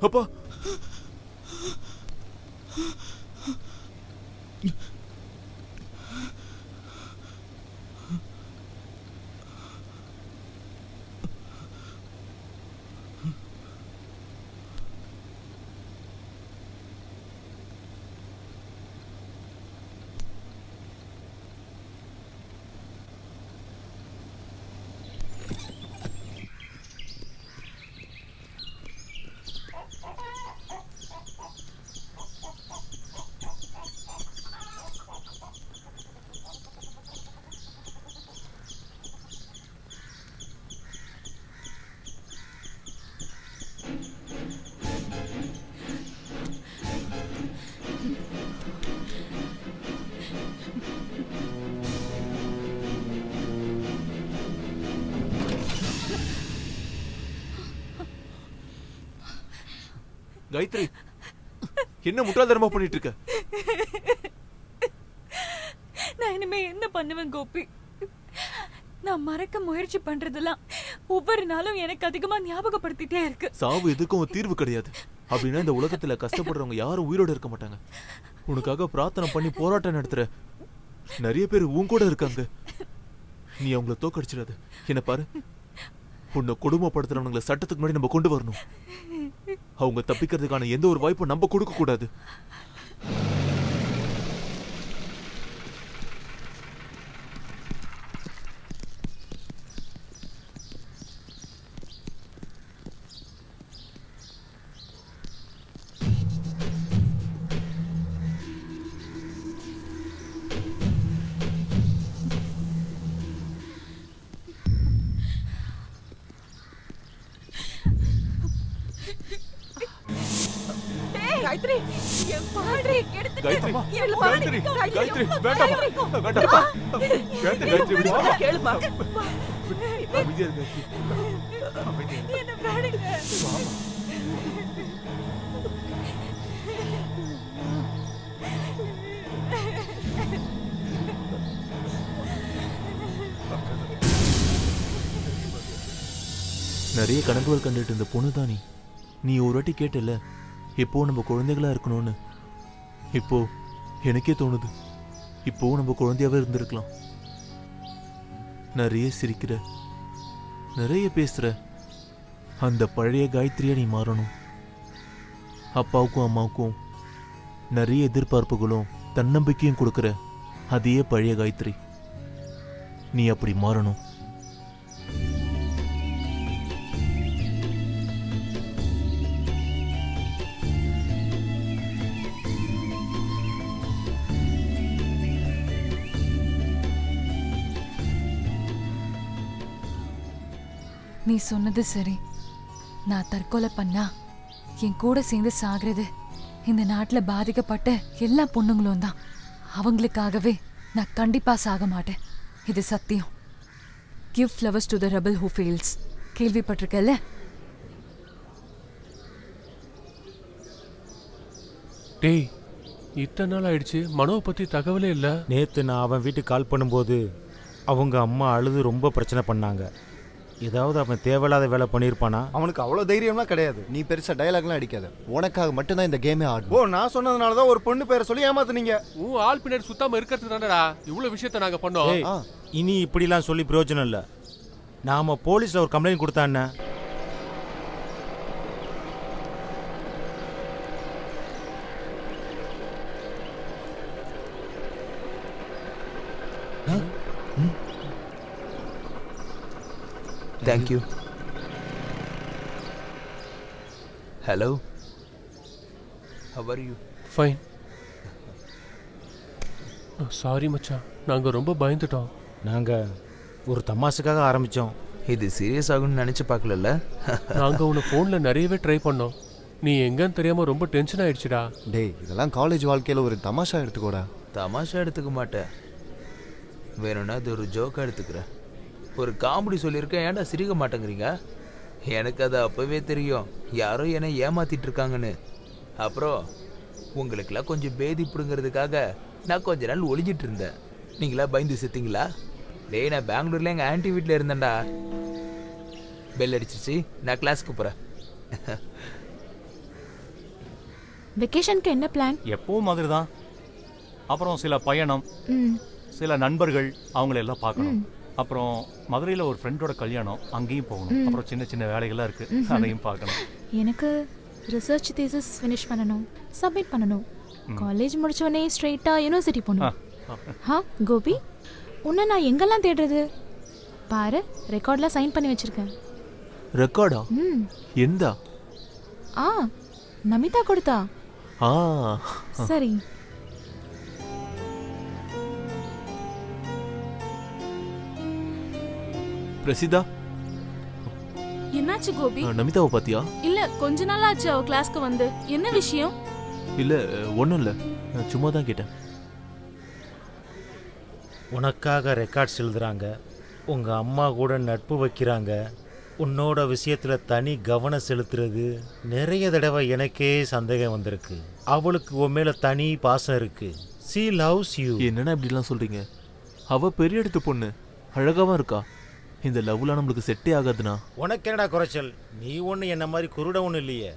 அப்பா, காயத்ரி, என்ன முட்டாள்தனமா பண்ணிட்டு இருக்க? நான் இனிமே என்ன பண்ணுவேன் கோபி? நான் மறக்க முயற்சி பண்றதெல்லாம் ஒவ்வொரு நாளும் எனக்கு அதிகமா ஞாபகப்படுத்திட்டே இருக்கு. சாவு எதுக்கும் ஒரு தீர்வு கிடையாது. அப்படின்னா இந்த உலகத்துல கஷ்டப்படுறவங்க யாரும் உயிரோட இருக்க மாட்டாங்க. உனக்காக பிரார்த்தனை பண்ணி போராட்டம் நடத்துற நிறைய பேர் உன் கூட இருக்காங்க. நீ அவங்கள தோக்கடிச்சிடாது. என்ன பாரு, உன்னை கொடுமைப்படுத்துறவங்களை சட்டத்துக்கு முன்னாடி நம்ம கொண்டு வரணும். அவங்க தப்பிக்கிறதுக்கான எந்த ஒரு வாய்ப்பும் நம்ம கொடுக்க கூடாது. காயத்ரி என் பாடி எடுத்து காயத்ரி, இல்ல காயத்ரி, காயத்ரி, வேண்டாம், வேண்டாம். காயத்ரி, காயத்ரி, விடுமா? கேளுமா அமைதியா இரு, காயத்ரி. அமைதியா இரு. என்ன பாடுங்க நிறைய கனவுகள் கண்டுட்டு இருந்த பொண்ணு தான் நீ ஒரு வாட்டி கேட்டல இப்போ நம்ம குழந்தைகளா இருக்கணும்னு. இப்போ எனக்கே தோணுது இப்போ நம்ம குழந்தையாவே இருந்திருக்கலாம். நிறைய சிரிக்கிற, நிறைய பேசுற அந்த பழைய காயத்ரியா நீ மாறணும். அப்பாவுக்கும் அம்மாவுக்கும் நிறைய எதிர்பார்ப்புகளும் தன்னம்பிக்கையும் கொடுக்குற அதே பழைய காயத்ரி நீ அப்படி மாறணும். நீ சொன்னது சரி. நான் தற்கொலை பண்ணா என் கூட சேர்ந்து சாகிறது இந்த நாட்டில் பாதிக்கப்பட்ட எல்லா பொண்ணுங்களும் தான். அவங்களுக்காகவே நான் கண்டிப்பா சாக மாட்டேன். இது சத்தியம். Give flowers to the rebel who fails. கேள்விப்பட்டிருக்கல? டேய், இத்தனை நாள் ஆயிடுச்சு, மனோவை பத்தி தகவலே இல்லை. நேற்று நான் அவன் வீட்டுக்கு கால் பண்ணும்போது அவங்க அம்மா அழுது ரொம்ப பிரச்சனை பண்ணாங்க. ஏதாவது அவன் தேவையில்லாத வேலை பண்ணியிருப்பானா? அவனுக்கு அவ்வளோ தைரியம்லாம் கிடையாது. நீ பெருசா டயலாக்லாம் அடிக்காத. உனக்காக மட்டும்தான் இந்த கேமே ஆடும். ஓ, நான் சொன்னதுனால தான் ஒரு பொண்ணு பேரை சொல்லி ஏமாத்துனீங்க. உன் ஆள் பின்னாடி சுத்தாம இருக்கிறது தானடா இவ்வளவு விஷயத்த நாங்க பண்ணோம். இனி இப்படிலாம் சொல்லி பிரயோஜனம் இல்லை. நாம போலீஸ்ல ஒரு கம்ப்ளைண்ட் கொடுத்தா என்ன? Thank you. Hello. How are you? Fine. Sorry மச்சான், நாங்க ரொம்ப பயந்துட்டோம். நாங்க ஒரு தமாசுக்காக ஆரம்பிச்சோம். இது சீரியஸ் ஆகும்னு நினைச்சு பார்க்கலல்ல. நாங்க உன்னை ஃபோன்ல நிறையவே ட்ரை பண்ணோம். நீ எங்கன்னு தெரியாம ரொம்ப டென்ஷன் ஆயிடுச்சுடா. டேய், இதெல்லாம் காலேஜ் வாழ்க்கையில ஒரு தமாஷா எடுத்துக்கோடா. தமாஷா எடுத்துக்க மாட்டேன். வேணும்னா இது ஒரு ஜோக்கா எடுத்துக்கிறேன். ஒரு காமெடி சொல்லியிருக்கேன், ஏன்டா சிரிக்க மாட்டேங்கிறீங்க? எனக்கு அது அப்போவே தெரியும், யாரோ என்னை ஏமாத்திட்டு இருக்காங்கன்னு. அப்புறம் உங்களுக்கெல்லாம் கொஞ்சம் பேதி பிடுங்கிறதுக்காக நான் கொஞ்ச நாள் ஒளிஞ்சிட்டு இருந்தேன். நீங்களா பயந்து செத்தீங்களா? டேய், நான் பெங்களூர்ல எங்கள் ஆன்ட்டி வீட்டில் இருந்தேன்டா. பெல் அடிச்சிச்சு, நான் கிளாஸ்க்கு போகிறேன். வெக்கேஷனுக்கு என்ன பிளான்? எப்பவும் மாதிரி தான். அப்புறம் சில பயணம், சில நண்பர்கள், அவங்களெல்லாம் பார்க்கணும். அப்புறம் மதுரையில் ஒரு ஃப்ரெண்டோட கல்யாணம், அங்கேயும் போகணும். அப்புறம் சின்ன சின்ன வேலைகள்லாம் இருக்கு, அதையும் பார்க்கணும். எனக்கு ரிசர்ச் தீசிஸ் ஃபினிஷ் பண்ணணும், சப்மிட் பண்ணணும். காலேஜ் முடிச்சோடனே ஸ்ட்ரெயிட்டா யூனிவர்சிட்டி போகணும். கோபி, உன்னை நான் எங்கெல்லாம் தேடுறது? பாரு, ரெக்கார்ட்லாம் சைன் பண்ணி வச்சிருக்கேன். ரெக்கார்டா? எந்தா? நமிதா கொடுத்தா. சரி. பிரசிதா, என்னாச்சு கோபி? நமிதாவை பாத்தியா? இல்ல, கொஞ்ச நாள் ஆச்சு அவ கிளாஸ்க்கு வந்து. என்ன விஷயம்? இல்ல, ஒன்றும் இல்லை, சும்மா தான் கேட்டேன். உனக்காக ரெக்கார்ட்ஸ் எழுதுறாங்க, உங்க அம்மா கூட நட்பு வைக்கிறாங்க, உன்னோட விஷயத்துல தனி கவனம் செலுத்துறது. நிறைய தடவை எனக்கே சந்தேகம் வந்திருக்கு. அவளுக்கு உன் மேல தனி பாசம் இருக்கு. she loves you. என்னன்னா இப்படிலாம் சொல்றீங்க? அவ பெரிய இடத்து பொண்ணு, அழகாவும் இருக்கா. இந்த லவ்லாம் நம்மளுக்கு செட்டே ஆகாதுண்ணா. உனக்கு என்னடா குறைச்சல்? நீ ஒன்று என்ன மாதிரி குருட ஒன்றும் இல்லையே.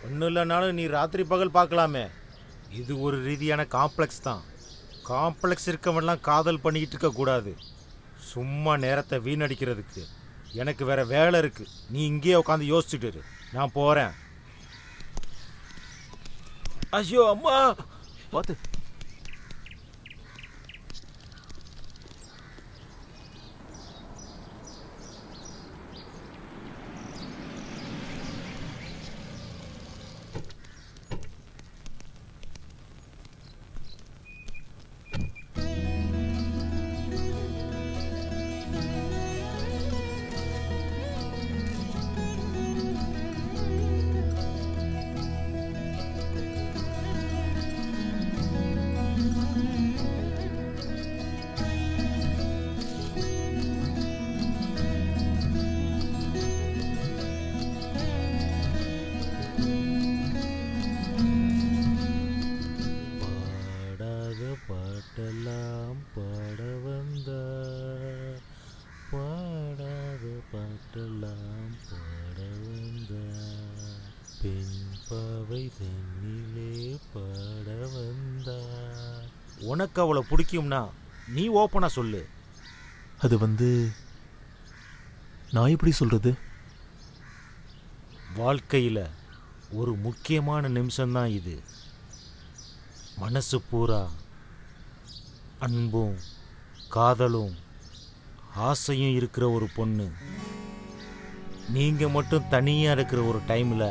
ஒன்றும் இல்லைனாலும் நீ ராத்திரி பகல் பார்க்கலாமே. இது ஒரு ரீதியான காம்ப்ளெக்ஸ் தான். காம்ப்ளெக்ஸ் இருக்கவன்லாம் காதல் பண்ணிக்கிட்டு இருக்கக்கூடாது, சும்மா நேரத்தை வீணடிக்கிறதுக்கு. எனக்கு வேற வேலை இருக்கு. நீ இங்கேயே உட்காந்து யோசிச்சுட்டு இரு, நான் போறேன். ஐயோ அம்மா, பார்த்து. பெண்பாவை தண்ணிலே பட வந்தார். உனக்கு அவளை பிடிக்கும்னா நீ ஓப்பனா சொல்லு. அது வந்து நான் எப்படி சொல்றது? வாழ்க்கையில் ஒரு முக்கியமான நிமிஷம்தான் இது. மனசு பூரா அன்பும் காதலும் ஆசையும் இருக்கிற ஒரு பொண்ணு நீங்கள் மட்டும் தனியாக இருக்கிற ஒரு டைமில்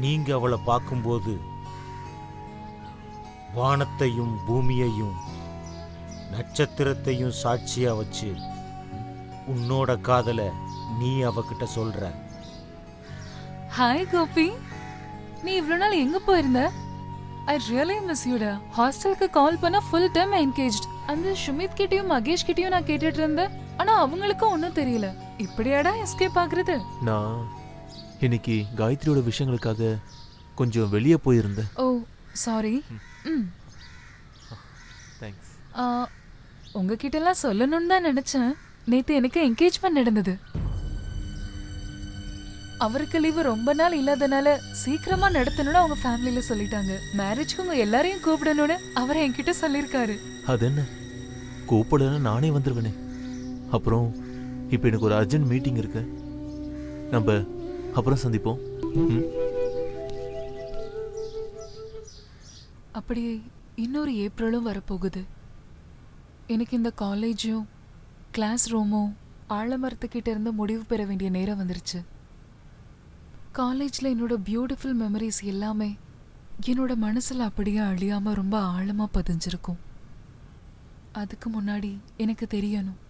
நீங்கள் அவளை பார்க்கும்போது வானத்தையும் பூமியையும் நட்சத்திரத்தையும் சாட்சியாக வச்சு உன்னோட காதலை நீ அவகிட்ட சொல்கிற. ஹாய் கோபி, நீ இவ்வளோ நாள் எங்க போயிருந்த? ஐ ரியலி மிஸ் யூடா. ஹாஸ்டலுக்கு கால் பண்ணா ஃபுல் டைம் என்கேஜ்ட். அந்த சுமித் கிட்டயும் மகேஷ் கிட்டயும் நான் கேட்டுட்டு இருந்தேன், ஆனா அவங்களுக்கும் ஒன்றும் தெரியல. இப்படியாடா எஸ்கேப் ஆகுறது? நான் இன்னைக்கு காயத்ரியோட விஷயங்களுக்காக கொஞ்சம் வெளியே போயிருந்தேன். ஓ சாரி. தேங்க்ஸ். உங்ககிட்ட எல்லாம் சொல்லணும்னு தான் நினைச்சேன். நேத்து எனக்கு என்கேஜ்மெண்ட் நடந்தது. அவருக்கு லீவு ரொம்ப நாள் இல்லாதனால சீக்கிரமா நடத்தணும்னு அவங்க ஃபேமிலியில சொல்லிட்டாங்க. மேரேஜ்க்கு உங்க எல்லாரையும் கூப்பிடணும்னு அவர் என்கிட்ட சொல்லியிருக்காரு. அது என்ன, கூப்பிடலன்னா நானே வந்துருவேனே. அப்புறம் இப்போ எனக்கு ஒரு அர்ஜென்ட் மீட்டிங் இருக்கு, நம்ம அப்புறம் சந்திப்போம். அப்படியே இன்னொரு ஏப்ரலும் வரப்போகுது. எனக்கு இந்த காலேஜும் கிளாஸ் ரூமும் ஆழமரத்துக்கிட்ட இருந்து முடிவு பெற வேண்டிய நேரம் வந்துருச்சு. காலேஜில் என்னோட பியூட்டிஃபுல் மெமரிஸ் எல்லாமே என்னோட மனசில் அப்படியே அழியாமல் ரொம்ப ஆழமாக பதிஞ்சிருக்கும். அதுக்கு முன்னாடி எனக்கு தெரியணும்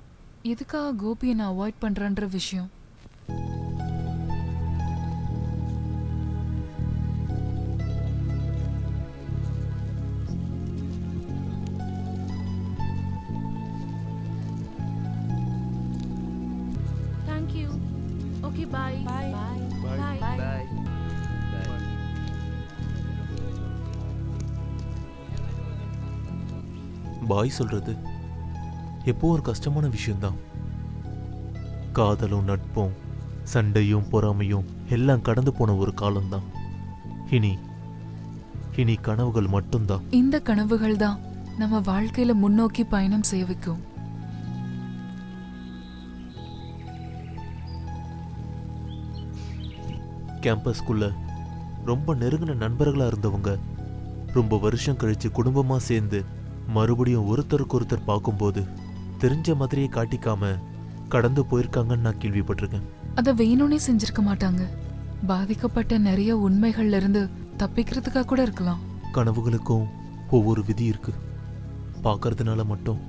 எதுக்காக கோபியை நான் அவாய்ட் பண்ணுறேன்ற விஷயம். Thank you. Okay, bye. Bye. Bye. Bye. Bye. பாய் சொல்றது எப்போ ஒரு கஷ்டமான விஷயம்தான். காதலும் நட்பும் சண்டையும் பொறாமையும் எல்லாம் கடந்து போன ஒரு காலம்தான். இனி கனவுகள் மட்டும்தான். இந்த கனவுகள் தான் நம்ம வாழ்க்கையில முன்னோக்கி பயணம் செய்ய வைக்கும். கேம்பஸ்குள்ள ரொம்ப நெருங்கின நண்பர்களா இருந்தவங்க ரொம்ப வருஷம் கழிச்சு குடும்பமா சேர்ந்து மறுபடியும் ஒருத்தருக்கு ஒருத்தர் பார்க்கும்போது தெரிஞ்ச மாதிரியே காட்டிக்காம கடந்து போயிருக்காங்கன்னு நான் கேள்விப்பட்டிருக்கேன். அதை வேணும்னே செஞ்சிருக்க மாட்டாங்க. பாதிக்கப்பட்ட நிறைய உண்மைகள்ல இருந்து தப்பிக்கிறதுக்காக கூட இருக்கலாம். கனவுகளுக்கும் ஒவ்வொரு விதி இருக்கு. பார்க்கறதுனால மட்டும்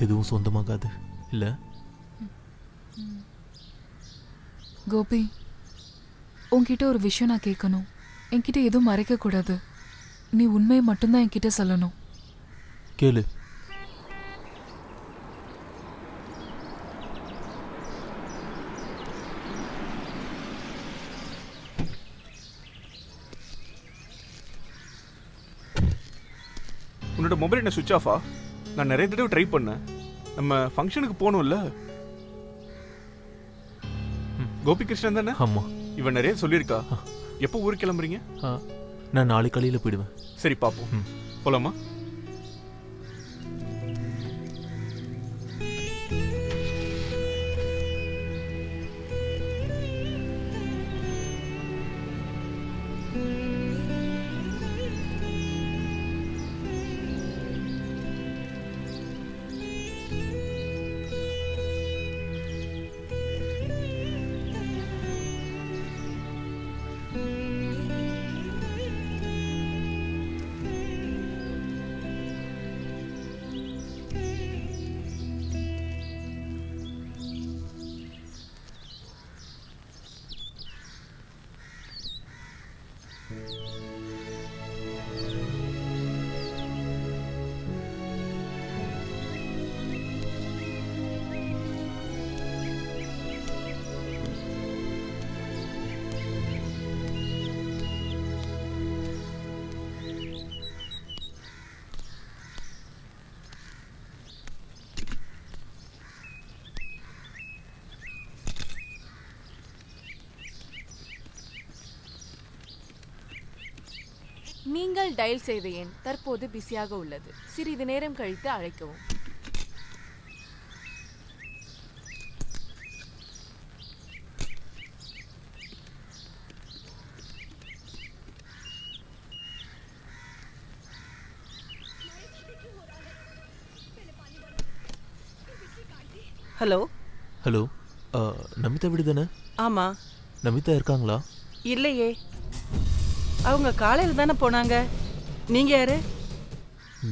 எதுவும் சொந்தமாகாது இல்ல? கோபி, உன்கிட்ட ஒரு விஷயம் நான் கேட்கணும். என்கிட்ட எதுவும் மறைக்க கூடாது. நீ உண்மையை மட்டும்தான் என்கிட்ட சொல்லணும். கேளு. உன்னோட மொபைல் என்ன சுவிட்ச் ஆஃபா? நான் நிறைய தடவை ட்ரை பண்ணேன். நம்ம ஃபங்க்ஷனுக்கு போகணும்ல. கோபி கிருஷ்ணன் தானே? ஆமா. இவன் நிறைய சொல்லியிருக்கா. எப்போ ஊருக்கு கிளம்புறீங்க? நான் நாளை காலையில் போயிடுவேன். சரி பார்ப்போம். போலாமா? நீங்கள் டயல் செய்த எண் தற்போது பிஸியாக உள்ளது. சிறிது நேரம் கழித்து அழைக்கவும். ஹலோ ஹலோ நமிதா வீடு தானே? ஆமா. நமிதா இருக்காங்களா? இல்லையே, அவங்க காலையில் தானே போனாங்க. நீங்க யாரு?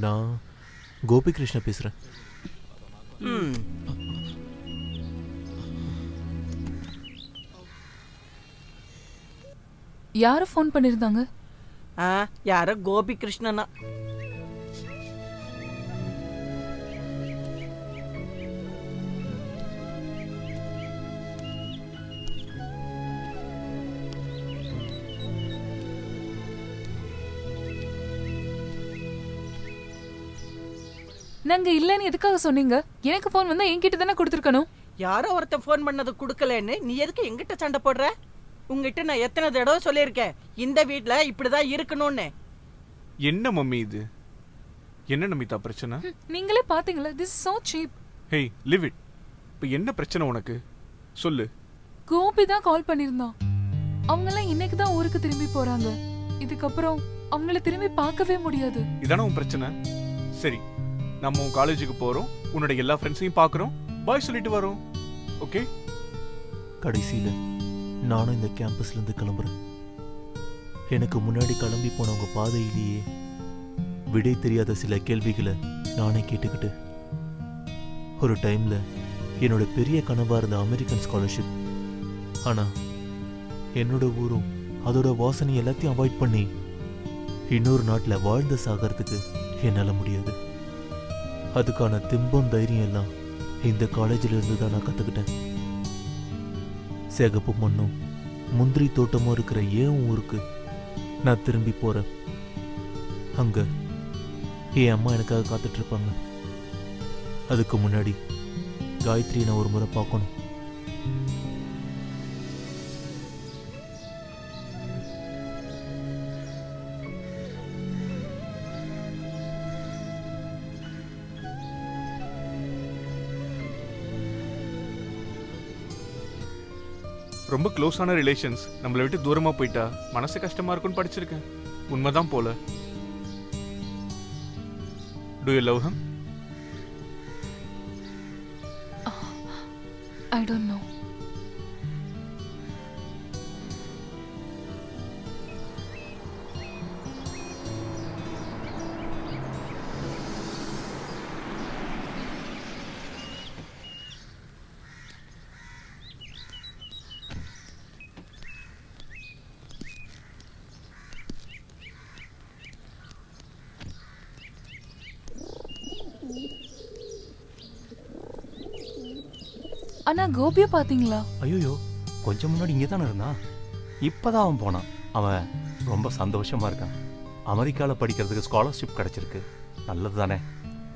நான் கோபி கிருஷ்ணா பேசுறேன். யாரு ஃபோன் பண்ணிருந்தாங்க? யாரோ கோபி கிருஷ்ணனா. நாங்க இல்லன்னு எதுக்காக சொன்னீங்க? எனக்கு ஃபோன் வந்தா என்கிட்ட தானே கொடுத்துருக்கணும். யாரோ ஒருத்தன் ஃபோன் பண்ணது கொடுக்கலன்னு நீ எதுக்கு எங்கிட்ட சண்டை போடுற? உங்ககிட்ட நான் எத்தனை தடவை சொல்லியிருக்கேன் இந்த வீட்ல இப்படிதான் இருக்கணும்னு. என்ன மம்மி இது? என்ன நமிதா பிரச்சனை? நீங்களே பாத்தீங்களா? This is so cheap. Hey leave it. இப்போ என்ன பிரச்சனை உனக்கு? சொல்லு. கோபி தான் கால் பண்ணிருந்தான். அவங்க எல்லாம் இன்னைக்கு தான் ஊருக்கு திரும்பி போறாங்க. இதுக்கப்புறம் அவங்கள திரும்பி பார்க்கவே முடியாது. இதான உன் பிரச்சனை? சரி, நம்ம உன் காலேஜுக்கு போறோம், உன்னோட எல்லா ஃப்ரெண்ட்ஸையும் பார்க்குறோம், பாய் சொல்லிட்டு வரோம். ஓகே? கடைசியில நானும் இந்த கேம்பஸ்ல இருந்து கிளம்புறேன். எனக்கு முன்னாடி கிளம்பி போனவங்க பாதையிலேயே விடை தெரியாத சில கேள்விகளை நானே கேட்டுக்கிட்டு ஒரு டைம்ல என்னோட பெரிய கனவா இருந்த அமெரிக்கன் ஸ்காலர்ஷிப். ஆனா என்னோட ஊரும் அதோட வாசனை எல்லாத்தையும் அவாய்ட் பண்ணி இன்னொரு நாட்டில் வாழ்ந்து சாகிறதுக்கு என்னால் முடியாது. அதுக்கான திம்பம் தைரியம் எல்லாம் இந்த காலேஜில் இருந்து தான் நான் கற்றுக்கிட்டேன். சேகப்பு மண்ணும் முந்திரி தோட்டமும் இருக்கிற ஏன் ஊருக்கு நான் திரும்பி போகிறேன். அங்கே என் அம்மா எனக்காக காத்துட்ருப்பாங்க. அதுக்கு முன்னாடி காயத்ரியை நான் ஒரு முறை பார்க்கணும். ரொம்ப க்ளோஸான ரிலேஷன்ஸ் நம்மளை விட்டு தூரமா போயிட்டா மனசு கஷ்டமா இருக்கும்னு படிச்சிருக்கேன். உண்மைதான் போல. Do you love him? I don't know. அண்ணா கோபியை பாத்தீங்களா? ஐயோ, கொஞ்சம் முன்னாடி இங்கே தானே இருந்தான். இப்போதான் அவன் போனான். அவன் ரொம்ப சந்தோஷமா இருக்கான். அமெரிக்காவில் படிக்கிறதுக்கு ஸ்காலர்ஷிப் கிடைச்சிருக்கு. நல்லது தானே,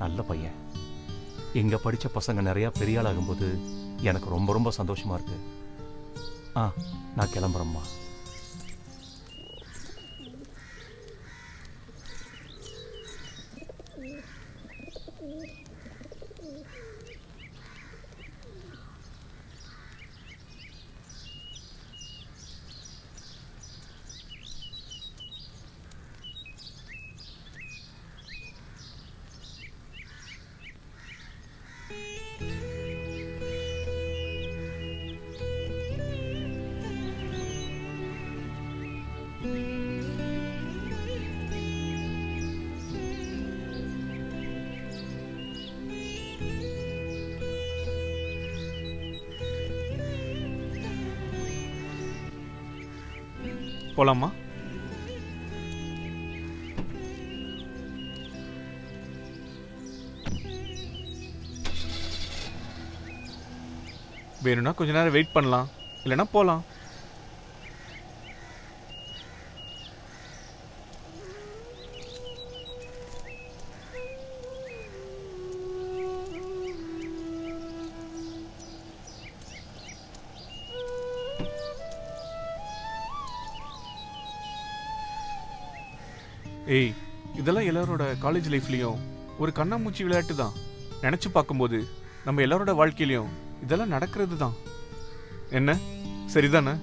நல்ல பையன். இங்கே படித்த பசங்க நிறையா பெரிய ஆளாகும்போது எனக்கு ரொம்ப ரொம்ப சந்தோஷமா இருக்கு. நான் கிளம்புறேம்மா. போலாமா? வேணும்னா கொஞ்ச நேரம் வெயிட் பண்ணலாம், இல்லைன்னா போலாம். ஏய் இதெல்லாம் எல்லாரோட காலேஜ் லைஃப்லயும் ஒரு கண்ணாமூச்சி விளையாட்டு தான். நினைச்சு பார்க்கும்போது நம்ம எல்லாரோட வாழ்க்கையிலயும் இதெல்லாம் நடக்கிறது தான். என்ன சரிதானே?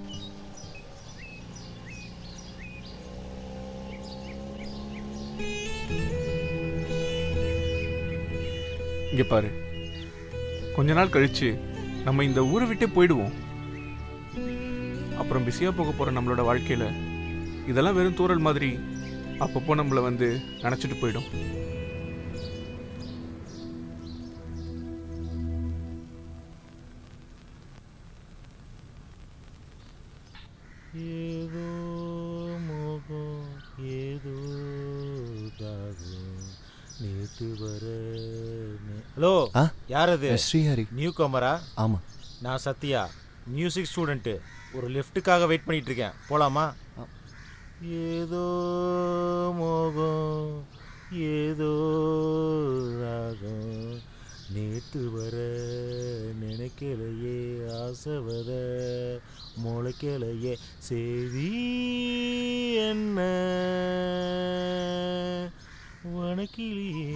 இங்க பாரு, கொஞ்ச நாள் கழிச்சு நம்ம இந்த ஊரை விட்டே போயிடுவோம். அப்புறம் பிஸியா போக போற நம்மளோட வாழ்க்கையில இதெல்லாம் வெறும் தூறல் மாதிரி அப்பப்போ நம்மள வந்து நினைச்சிட்டு போயிடும். ஏதோ மோகம் ஏதோ தாகம் நேத்து வர. ஹலோ, யார் அது? ஸ்ரீஹரி. நியூ கமரா? ஆமா. நான் சத்யா, மியூசிக் ஸ்டூடெண்ட்டு. ஒரு லிஃப்ட்டுக்காக வெயிட் பண்ணிட்டு இருக்கேன், போலாமா? ஏதோ மோகம் ஏதோ ராகம் நேத்து வர நினைக்கலையே ஆசவத முளைக்கலையே செய்தி என்ன வணக்கிலேயே.